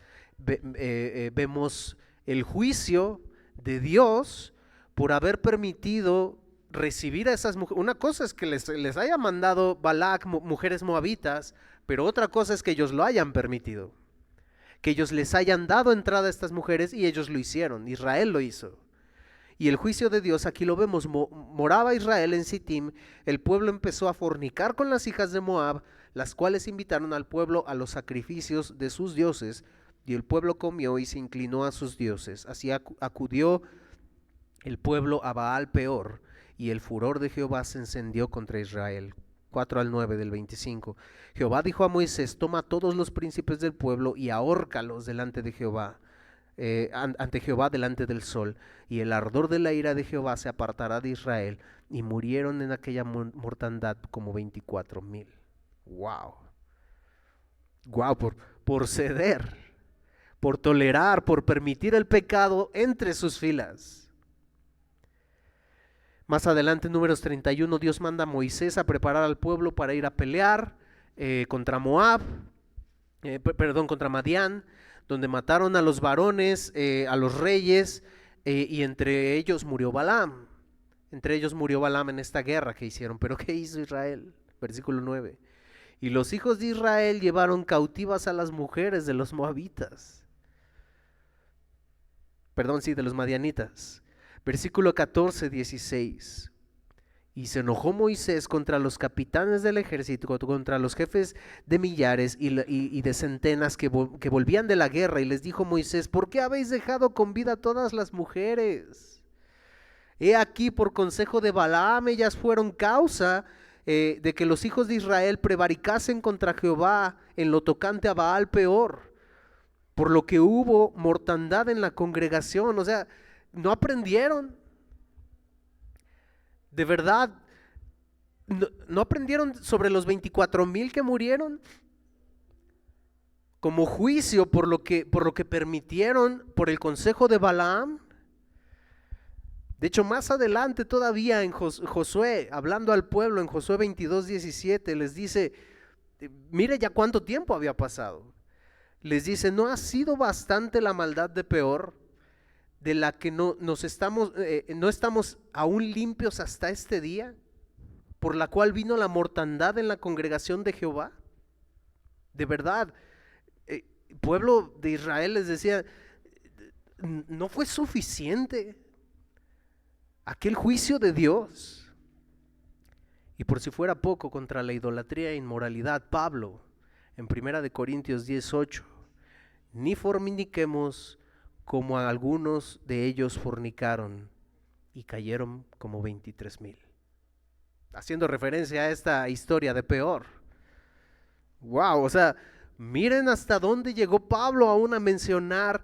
[SPEAKER 1] vemos el juicio de Dios por haber permitido recibir a esas mujeres. Una cosa es que les haya mandado Balac mujeres moabitas, pero otra cosa es que ellos lo hayan permitido, que ellos les hayan dado entrada a estas mujeres y ellos lo hicieron, Israel lo hizo. Y el juicio de Dios, aquí lo vemos, moraba Israel en Sittim, el pueblo empezó a fornicar con las hijas de Moab, las cuales invitaron al pueblo a los sacrificios de sus dioses, y el pueblo comió y se inclinó a sus dioses. Así acudió el pueblo a Baal Peor, y el furor de Jehová se encendió contra Israel. 4 al 9 del 25. Jehová dijo a Moisés: toma todos los príncipes del pueblo y ahórcalos delante de Jehová, ante Jehová delante del sol, y el ardor de la ira de Jehová se apartará de Israel. Y murieron en aquella mortandad como 24,000. Wow. Wow, por ceder, por tolerar, por permitir el pecado entre sus filas. Más adelante, en Números 31, Dios manda a Moisés a preparar al pueblo para ir a pelear contra Moab, contra Madián, donde mataron a los varones, a los reyes, y entre ellos murió Balaam. Entre ellos murió Balaam en esta guerra que hicieron. Pero ¿qué hizo Israel? Versículo 9. Y los hijos de Israel llevaron cautivas a las mujeres de los moabitas. Perdón, sí, de los madianitas. Versículo 14, 16. Y se enojó Moisés contra los capitanes del ejército, contra los jefes de millares y de centenas que volvían de la guerra, y les dijo Moisés: ¿por qué habéis dejado con vida a todas las mujeres? He aquí, por consejo de Balaam, ellas fueron causa de que los hijos de Israel prevaricasen contra Jehová en lo tocante a Baal Peor, por lo que hubo mortandad en la congregación. O sea, no aprendieron. De verdad, ¿no aprendieron sobre los 24,000 que murieron? Como juicio por lo que permitieron por el consejo de Balaam. De hecho, más adelante todavía en Josué, hablando al pueblo en Josué 22:17, les dice, mire ya cuánto tiempo había pasado. Les dice: ¿no ha sido bastante la maldad de Peor, de la que no estamos aún limpios hasta este día, por la cual vino la mortandad en la congregación de Jehová? De verdad, pueblo de Israel les decía, no fue suficiente aquel juicio de Dios. Y por si fuera poco, contra la idolatría e inmoralidad, Pablo, en 1 de Corintios 10:8, ni forniquemos como algunos de ellos fornicaron y cayeron como 23,000. Haciendo referencia a esta historia de Peor. Wow, o sea, miren hasta dónde llegó Pablo aún a mencionar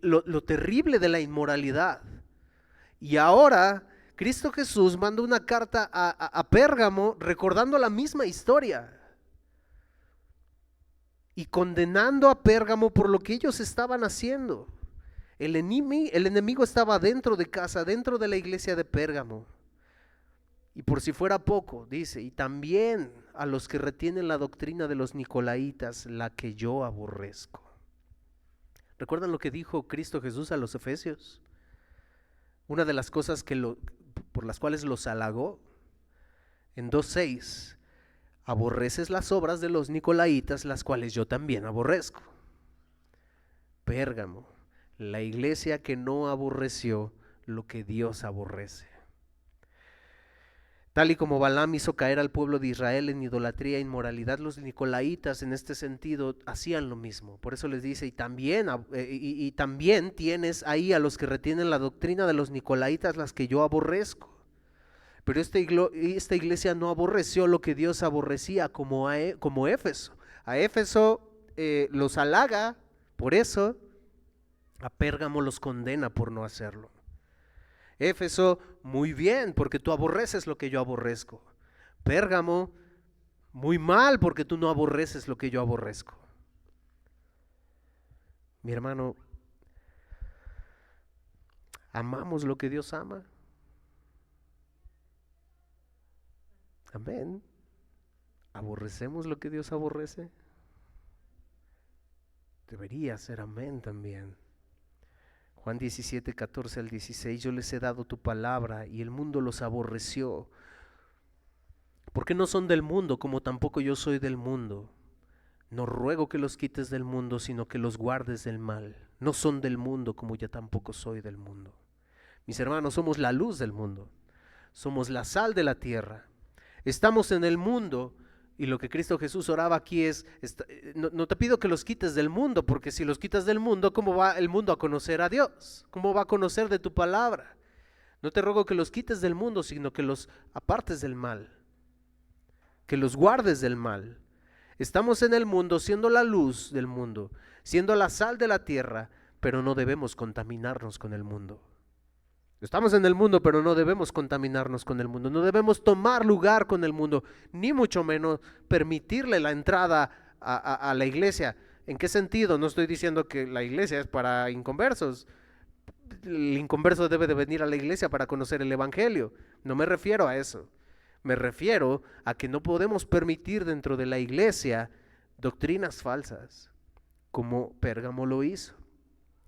[SPEAKER 1] lo terrible de la inmoralidad. Y ahora Cristo Jesús manda una carta a Pérgamo recordando la misma historia y condenando a Pérgamo por lo que ellos estaban haciendo. El enemigo estaba dentro de casa, dentro de la iglesia de Pérgamo. Y por si fuera poco, dice: y también a los que retienen la doctrina de los nicolaítas, la que yo aborrezco. ¿Recuerdan lo que dijo Cristo Jesús a los efesios? Una de las cosas por las cuales los halagó, en 2:6, aborreces las obras de los nicolaítas, las cuales yo también aborrezco. Pérgamo, la iglesia que no aborreció lo que Dios aborrece. Tal y como Balaam hizo caer al pueblo de Israel en idolatría e inmoralidad, los nicolaítas en este sentido hacían lo mismo. Por eso les dice: y también tienes ahí a los que retienen la doctrina de los nicolaítas, las que yo aborrezco. Pero esta iglesia no aborreció lo que Dios aborrecía, como Éfeso. A Éfeso los halaga por eso, a Pérgamo los condena por no hacerlo. Éfeso, muy bien, porque tú aborreces lo que yo aborrezco. Pérgamo, muy mal, porque tú no aborreces lo que yo aborrezco. Mi hermano, ¿amamos lo que Dios ama? Amén. ¿Aborrecemos lo que Dios aborrece? Debería ser amén también. Juan 17, 14 al 16, yo les he dado tu palabra y el mundo los aborreció, porque no son del mundo, como tampoco yo soy del mundo. No ruego que los quites del mundo, sino que los guardes del mal. No son del mundo, como yo tampoco soy del mundo. Mis hermanos, somos la luz del mundo, somos la sal de la tierra. Estamos en el mundo y lo que Cristo Jesús oraba aquí es, no te pido que los quites del mundo, porque si los quitas del mundo, ¿cómo va el mundo a conocer a Dios? ¿Cómo va a conocer de tu palabra? No te ruego que los quites del mundo, sino que los apartes del mal, que los guardes del mal. Estamos en el mundo siendo la luz del mundo, siendo la sal de la tierra, pero no debemos contaminarnos con el mundo. Estamos en el mundo, pero no debemos contaminarnos con el mundo, no debemos tomar lugar con el mundo, ni mucho menos permitirle la entrada a la iglesia. ¿En qué sentido? No estoy diciendo que la iglesia es para inconversos. El inconverso debe de venir a la iglesia para conocer el evangelio. No me refiero a eso. Me refiero a que no podemos permitir dentro de la iglesia doctrinas falsas, como Pérgamo lo hizo,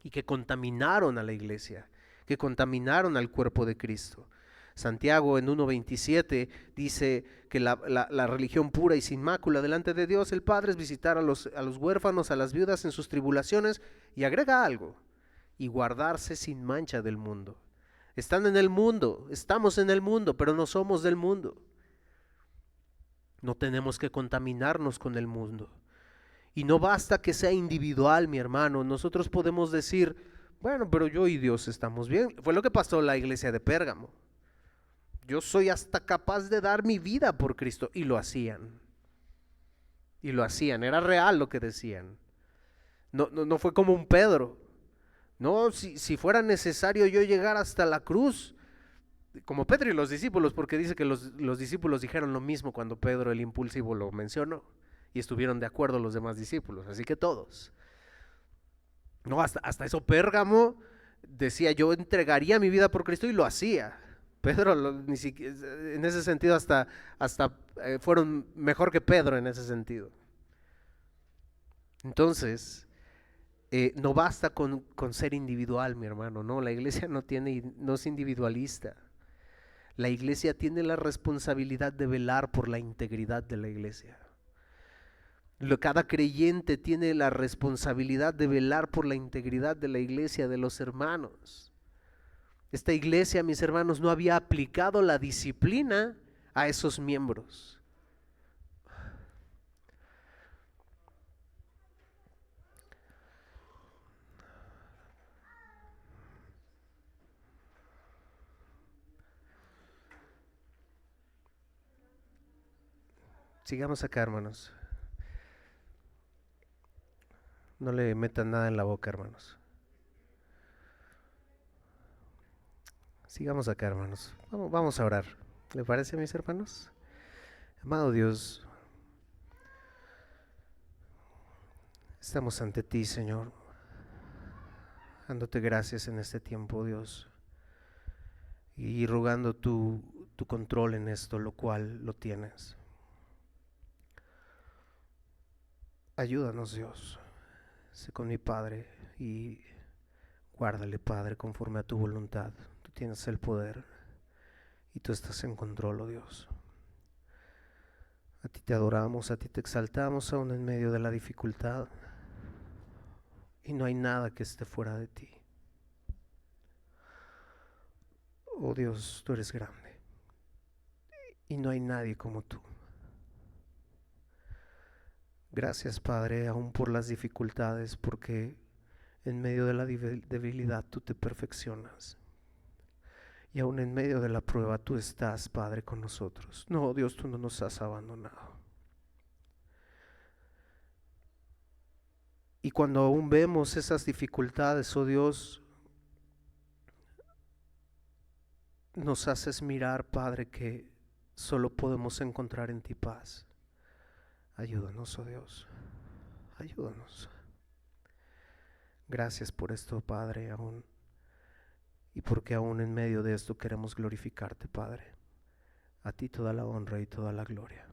[SPEAKER 1] y que contaminaron a la iglesia, que contaminaron al cuerpo de Cristo. Santiago en 1:27 dice que la religión pura y sin mácula delante de Dios el Padre es visitar a los huérfanos, a las viudas en sus tribulaciones, y agrega algo, y guardarse sin mancha del mundo. Están en el mundo, estamos en el mundo, pero no somos del mundo. No tenemos que contaminarnos con el mundo. Y no basta que sea individual, mi hermano. Nosotros podemos decir, bueno, pero yo y Dios estamos bien. Fue lo que pasó en la iglesia de Pérgamo. Yo soy hasta capaz de dar mi vida por Cristo. Y lo hacían. Y lo hacían. Era real lo que decían. No fue como un Pedro. No, si fuera necesario yo llegar hasta la cruz, como Pedro y los discípulos, porque dice que los discípulos dijeron lo mismo cuando Pedro el impulsivo lo mencionó, y estuvieron de acuerdo los demás discípulos, así que todos. No, hasta eso Pérgamo decía, yo entregaría mi vida por Cristo, y lo hacía. Pedro, ni siquiera, en ese sentido, hasta fueron mejor que Pedro en ese sentido. Entonces, no basta con ser individual, mi hermano, no, la iglesia no es individualista. La iglesia tiene la responsabilidad de velar por la integridad de la iglesia. Cada creyente tiene la responsabilidad de velar por la integridad de la iglesia, de los hermanos. Esta iglesia, mis hermanos, no había aplicado la disciplina a esos miembros. Sigamos acá, hermanos. No le metan nada en la boca, hermanos. Sigamos acá, hermanos. Vamos a orar. ¿Le parece, mis hermanos? Amado Dios, estamos ante ti, Señor, dándote gracias en este tiempo, Dios, y rogando tu control en esto, lo cual lo tienes. Ayúdanos, Dios. Sé con mi Padre y guárdale, Padre, conforme a tu voluntad. Tú tienes el poder y tú estás en control, oh Dios. A ti te adoramos, a ti te exaltamos aún en medio de la dificultad, y no hay nada que esté fuera de ti. Oh Dios, tú eres grande y no hay nadie como tú. Gracias, Padre, aún por las dificultades, porque en medio de la debilidad tú te perfeccionas. Y aún en medio de la prueba tú estás, Padre, con nosotros. No, Dios, tú no nos has abandonado. Y cuando aún vemos esas dificultades, oh Dios, nos haces mirar, Padre, que solo podemos encontrar en ti paz. Ayúdanos, oh Dios, ayúdanos. Gracias por esto, Padre, aún. Y porque aún en medio de esto queremos glorificarte, Padre. A ti toda la honra y toda la gloria.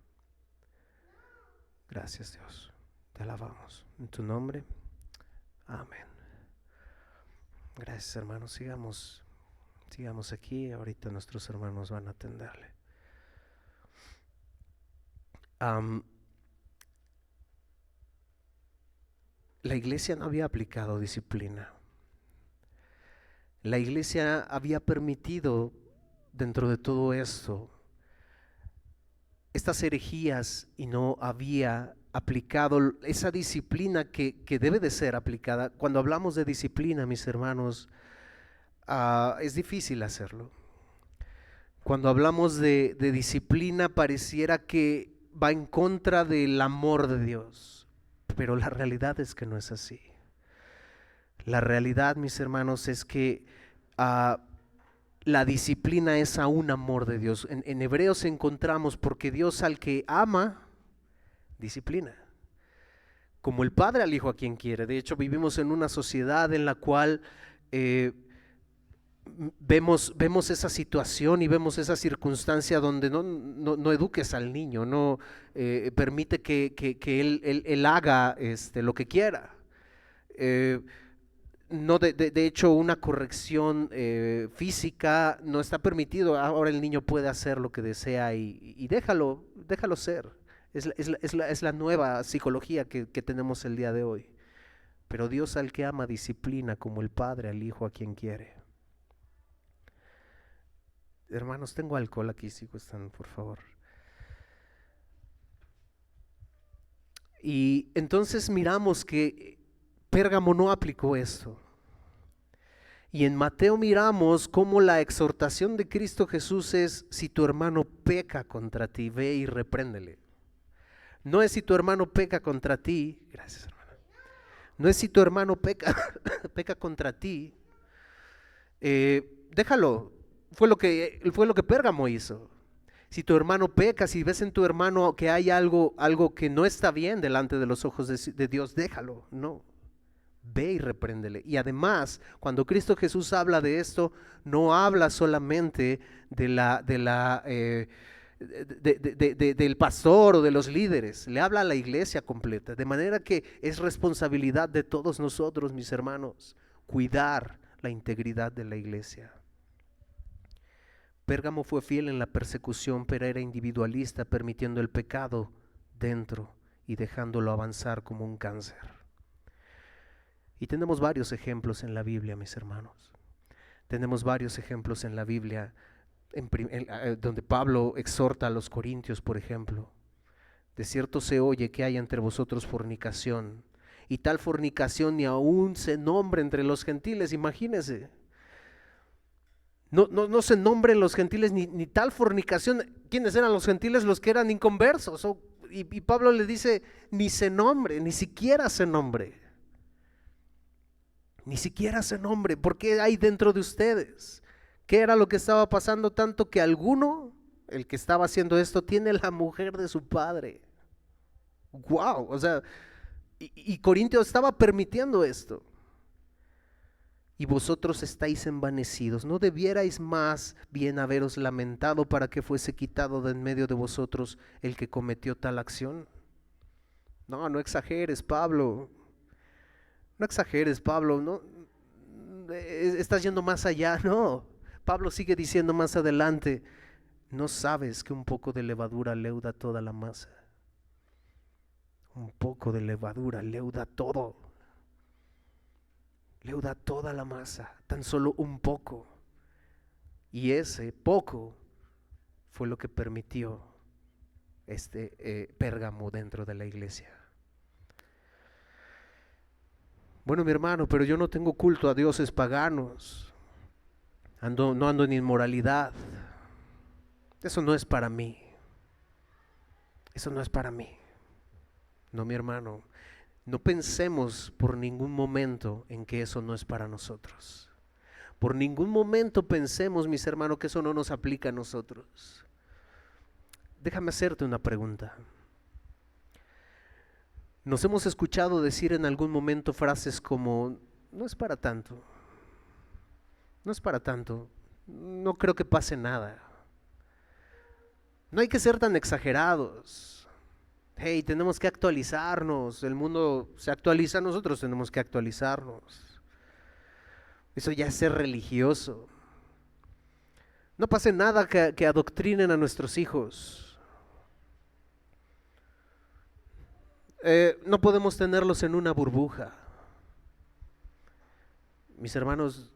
[SPEAKER 1] Gracias, Dios. Te alabamos. En tu nombre. Amén. Gracias, hermanos. Sigamos aquí. Ahorita nuestros hermanos van a atenderle. Am, la iglesia no había aplicado disciplina. La iglesia había permitido dentro de todo esto estas herejías y no había aplicado esa disciplina que debe de ser aplicada. Cuando hablamos de disciplina, mis hermanos, es difícil hacerlo. Cuando hablamos de disciplina pareciera que va en contra del amor de Dios, pero la realidad es que no es así. La realidad, mis hermanos, es que la disciplina es a un amor de Dios. En Hebreos encontramos, porque Dios al que ama, disciplina. Como el Padre al Hijo a quien quiere. De hecho, vivimos en una sociedad en la cual vemos esa situación y vemos esa circunstancia donde no eduques al niño, no permite que él haga lo que quiera. No, de hecho, una corrección física no está permitido. Ahora el niño puede hacer lo que desea y déjalo ser. Es la nueva psicología que tenemos el día de hoy. Pero Dios al que ama disciplina como el Padre al Hijo a quien quiere. Hermanos, tengo alcohol aquí, si gustan, por favor. Y entonces miramos que Pérgamo no aplicó esto. Y en Mateo miramos cómo la exhortación de Cristo Jesús es: si tu hermano peca contra ti, ve y repréndele. No es si tu hermano peca contra ti, gracias hermano. No es si tu hermano peca contra ti, déjalo. Fue lo que Pérgamo hizo. Si tu hermano peca, si ves en tu hermano que hay algo que no está bien delante de los ojos de Dios, déjalo. No, ve y repréndele. Y además, cuando Cristo Jesús habla de esto, no habla solamente del pastor o de los líderes, le habla a la iglesia completa. De manera que es responsabilidad de todos nosotros, mis hermanos, cuidar la integridad de la iglesia. Pérgamo fue fiel en la persecución, pero era individualista, permitiendo el pecado dentro y dejándolo avanzar como un cáncer. Y tenemos varios ejemplos en la Biblia, mis hermanos. Tenemos varios ejemplos en la Biblia donde Pablo exhorta a los corintios, por ejemplo. De cierto se oye que hay entre vosotros fornicación, y tal fornicación ni aún se nombra entre los gentiles. Imagínense. No se nombren los gentiles ni tal fornicación. ¿Quiénes eran los gentiles? Los que eran inconversos. Y Pablo le dice: ni se nombre, ni siquiera se nombre. Ni siquiera se nombre. ¿Por qué hay dentro de ustedes? ¿Qué era lo que estaba pasando? Tanto que alguno, el que estaba haciendo esto, tiene la mujer de su padre. ¡Wow! O sea, y Corintio estaba permitiendo esto. Y vosotros estáis envanecidos. ¿No debierais más bien haberos lamentado para que fuese quitado de en medio de vosotros el que cometió tal acción? No exageres, Pablo. No exageres, Pablo. No, estás yendo más allá. No. Pablo sigue diciendo más adelante: ¿no sabes que un poco de levadura leuda toda la masa? Un poco de levadura leuda todo. Leuda toda la masa, tan solo un poco. Y ese poco fue lo que permitió Pérgamo dentro de la iglesia. Bueno, mi hermano, pero yo no tengo culto a dioses paganos. No ando en inmoralidad. Eso no es para mí. Eso no es para mí. No, mi hermano. No pensemos por ningún momento en que eso no es para nosotros. Por ningún momento pensemos, mis hermanos, que eso no nos aplica a nosotros. Déjame hacerte una pregunta. Nos hemos escuchado decir en algún momento frases como: no es para tanto. No es para tanto. No creo que pase nada. No hay que ser tan exagerados. Hey, tenemos que actualizarnos. El mundo se actualiza, nosotros tenemos que actualizarnos. Eso ya es ser religioso. No pase nada que adoctrinen a nuestros hijos. No podemos tenerlos en una burbuja. Mis hermanos,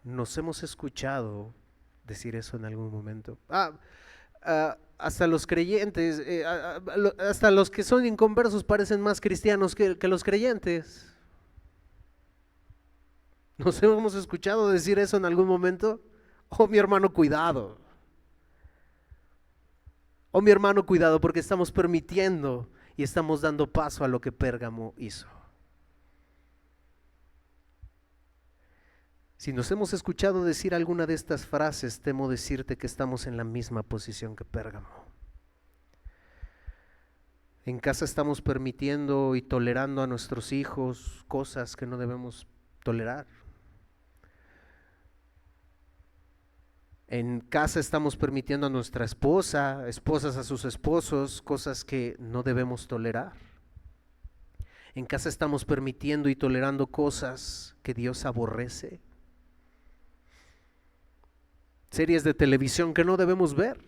[SPEAKER 1] nos hemos escuchado decir eso en algún momento. Hasta los creyentes, hasta los que son inconversos parecen más cristianos que los creyentes. ¿Nos hemos escuchado decir eso en algún momento? Oh, mi hermano, cuidado. Oh, mi hermano, cuidado, porque estamos permitiendo y estamos dando paso a lo que Pérgamo hizo. Si nos hemos escuchado decir alguna de estas frases, temo decirte que estamos en la misma posición que Pérgamo. En casa estamos permitiendo y tolerando a nuestros hijos cosas que no debemos tolerar. En casa estamos permitiendo a nuestra esposa, esposas a sus esposos, cosas que no debemos tolerar. En casa estamos permitiendo y tolerando cosas que Dios aborrece. Series de televisión que no debemos ver,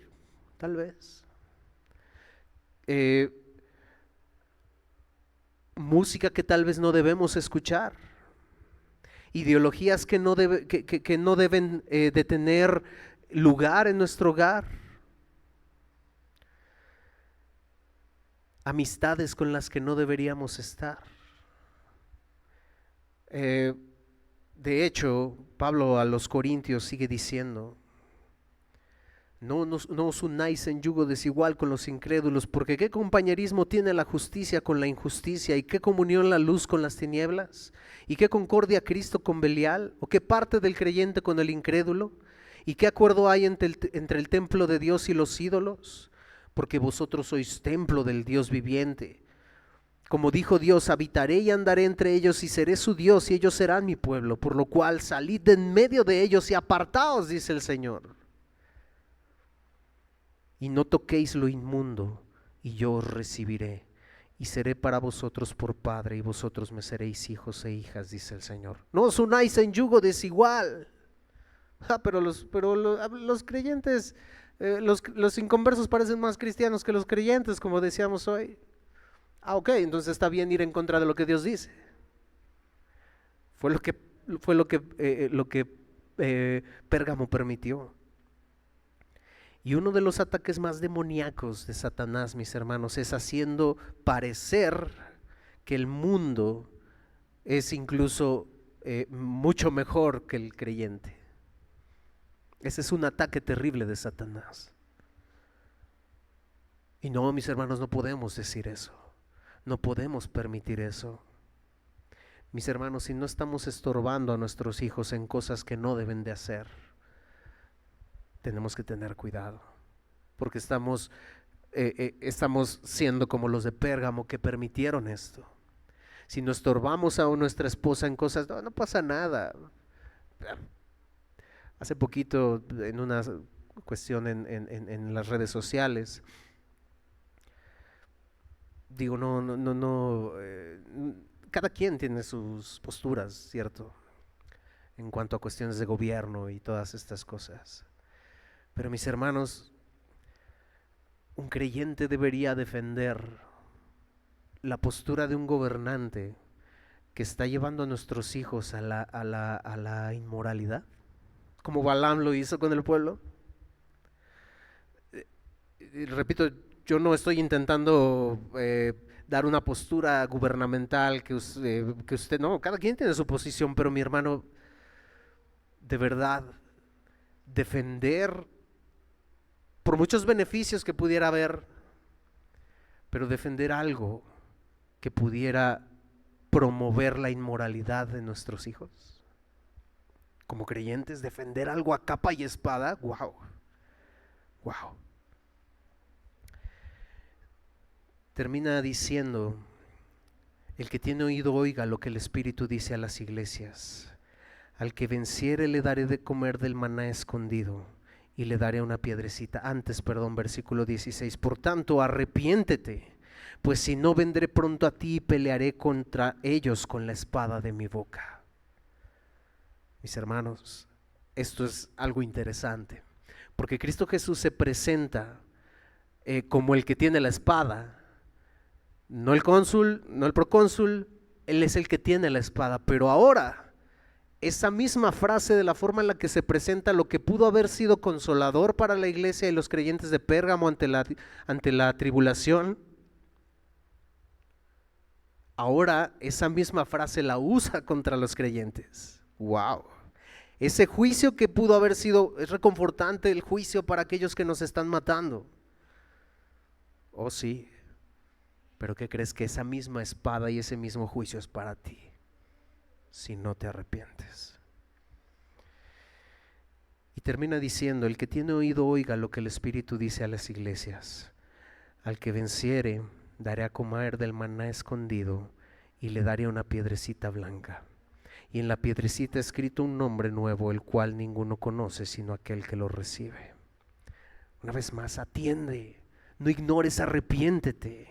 [SPEAKER 1] tal vez. Música que tal vez no debemos escuchar. Ideologías que no deben de tener lugar en nuestro hogar. Amistades con las que no deberíamos estar. De hecho, Pablo a los Corintios sigue diciendo: no os unáis en yugo desigual con los incrédulos, porque ¿qué compañerismo tiene la justicia con la injusticia? ¿Y qué comunión la luz con las tinieblas? ¿Y qué concordia Cristo con Belial? ¿O qué parte del creyente con el incrédulo? ¿Y qué acuerdo hay entre el templo de Dios y los ídolos? Porque vosotros sois templo del Dios viviente. Como dijo Dios, habitaré y andaré entre ellos y seré su Dios y ellos serán mi pueblo, por lo cual salid de en medio de ellos y apartaos, dice el Señor. Y no toquéis lo inmundo, y yo os recibiré, y seré para vosotros por padre, y vosotros me seréis hijos e hijas, dice el Señor. No os unáis en yugo desigual. Pero los creyentes, los inconversos parecen más cristianos que los creyentes, como decíamos hoy. Ok, entonces está bien ir en contra de lo que Dios dice. Fue lo que Pérgamo permitió. Y uno de los ataques más demoníacos de Satanás, mis hermanos, es haciendo parecer que el mundo es incluso mucho mejor que el creyente. Ese es un ataque terrible de Satanás. Y no, mis hermanos, no podemos decir eso. No podemos permitir eso. Mis hermanos, si no estamos estorbando a nuestros hijos en cosas que no deben de hacer, tenemos que tener cuidado, porque estamos siendo como los de Pérgamo que permitieron esto. Si nos estorbamos a nuestra esposa en cosas, no pasa nada. Hace poquito, en una cuestión en las redes sociales, digo, cada quien tiene sus posturas, ¿cierto? En cuanto a cuestiones de gobierno y todas estas cosas. Pero mis hermanos, un creyente debería defender la postura de un gobernante que está llevando a nuestros hijos a la inmoralidad, como Balaam lo hizo con el pueblo. Repito, yo no estoy intentando dar una postura gubernamental que usted, no, cada quien tiene su posición, pero mi hermano, de verdad, defender por muchos beneficios que pudiera haber, pero defender algo que pudiera promover la inmoralidad de nuestros hijos. Como creyentes, defender algo a capa y espada, wow. Termina diciendo: el que tiene oído oiga lo que el Espíritu dice a las iglesias. Al que venciere le daré de comer del maná escondido, y le daré una piedrecita. Versículo 16. Por tanto, arrepiéntete, pues si no, vendré pronto a ti y pelearé contra ellos con la espada de mi boca. Mis hermanos, esto es algo interesante, porque Cristo Jesús se presenta como el que tiene la espada, no el cónsul, no el procónsul, Él es el que tiene la espada, pero ahora esa misma frase, de la forma en la que se presenta, lo que pudo haber sido consolador para la iglesia y los creyentes de Pérgamo ante la tribulación, ahora esa misma frase la usa contra los creyentes. ¡Wow! Ese juicio que pudo haber sido, es reconfortante el juicio para aquellos que nos están matando. Oh sí, pero ¿qué crees? Que esa misma espada y ese mismo juicio es para ti, si no te arrepientes. Y termina diciendo: el que tiene oído oiga lo que el Espíritu dice a las iglesias. Al que venciere, daré a comer del maná escondido, y le daré una piedrecita blanca. Y en la piedrecita escrito un nombre nuevo, el cual ninguno conoce sino aquel que lo recibe. Una vez más, atiende, no ignores, arrepiéntete.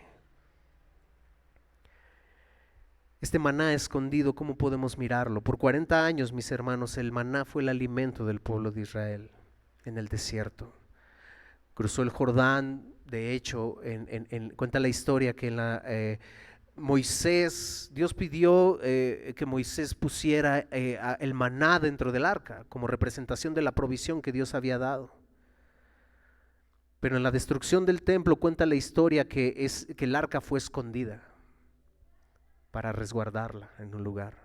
[SPEAKER 1] Este maná escondido, ¿cómo podemos mirarlo? Por 40 años, mis hermanos, el maná fue el alimento del pueblo de Israel en el desierto. Cruzó el Jordán. De hecho, cuenta la historia que Dios pidió que Moisés pusiera el maná dentro del arca como representación de la provisión que Dios había dado. Pero en la destrucción del templo cuenta la historia que el arca fue escondida para resguardarla en un lugar.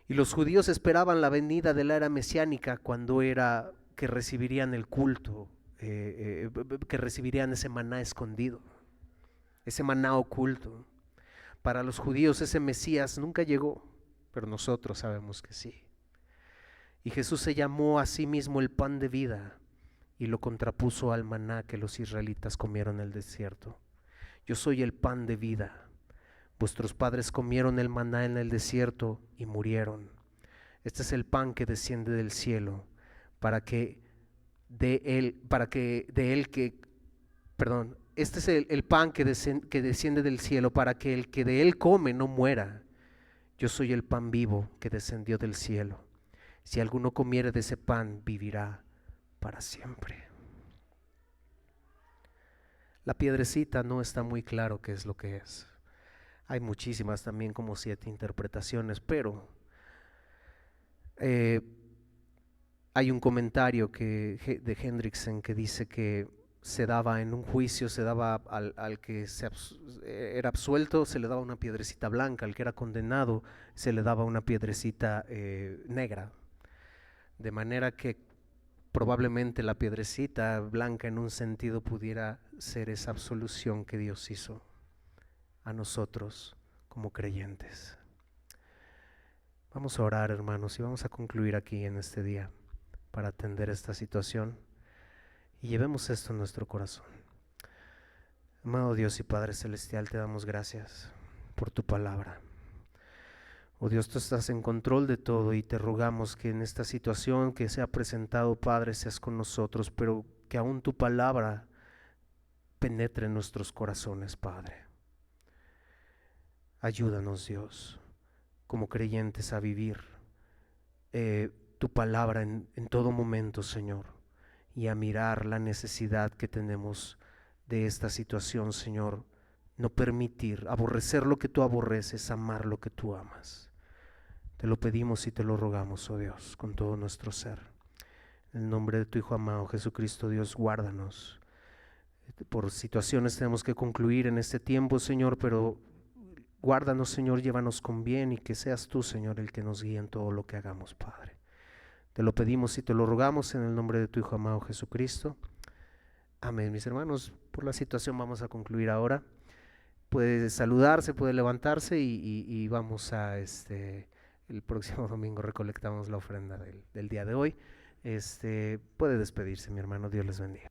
[SPEAKER 1] Y los judíos esperaban la venida de la era mesiánica, cuando era que recibirían el culto, que recibirían ese maná escondido, ese maná oculto. Para los judíos ese Mesías nunca llegó, pero nosotros sabemos que sí. Y Jesús se llamó a sí mismo el pan de vida y lo contrapuso al maná que los israelitas comieron en el desierto. Yo soy el pan de vida. Vuestros padres comieron el maná en el desierto y murieron. Este es el pan que desciende del cielo, este es el pan que desciende del cielo, para que el que de él come no muera. Yo soy el pan vivo que descendió del cielo. Si alguno comiere de ese pan, vivirá para siempre. La piedrecita no está muy claro qué es lo que es. Hay muchísimas, también como 7 interpretaciones, pero hay un comentario de Hendrickson que dice que se daba en un juicio, se daba al que era absuelto, se le daba una piedrecita blanca; al que era condenado se le daba una piedrecita negra, de manera que probablemente la piedrecita blanca, en un sentido, pudiera ser esa absolución que Dios hizo a nosotros como creyentes. Vamos a orar, hermanos, y vamos a concluir aquí en este día para atender esta situación, y llevemos esto en nuestro corazón. Amado Dios y Padre Celestial, te damos gracias por tu palabra. Oh Dios, tú estás en control de todo, y te rogamos que en esta situación que se ha presentado, Padre, seas con nosotros, pero que aún tu palabra penetre en nuestros corazones, Padre. Ayúdanos, Dios, como creyentes, a vivir tu palabra en todo momento, Señor, y a mirar la necesidad que tenemos de esta situación, Señor. No permitir, aborrecer lo que tú aborreces, amar lo que tú amas. Te lo pedimos y te lo rogamos, oh Dios, con todo nuestro ser. En el nombre de tu Hijo amado Jesucristo, Dios, guárdanos. Por situaciones tenemos que concluir en este tiempo, Señor, pero guárdanos, Señor, llévanos con bien, y que seas tú, Señor, el que nos guíe en todo lo que hagamos, Padre. Te lo pedimos y te lo rogamos en el nombre de tu Hijo amado Jesucristo. Amén. Mis hermanos, por la situación vamos a concluir ahora. Puede saludarse, puede levantarse, y vamos a el próximo domingo recolectamos la ofrenda del día de hoy. Puede despedirse, mi hermano. Dios les bendiga.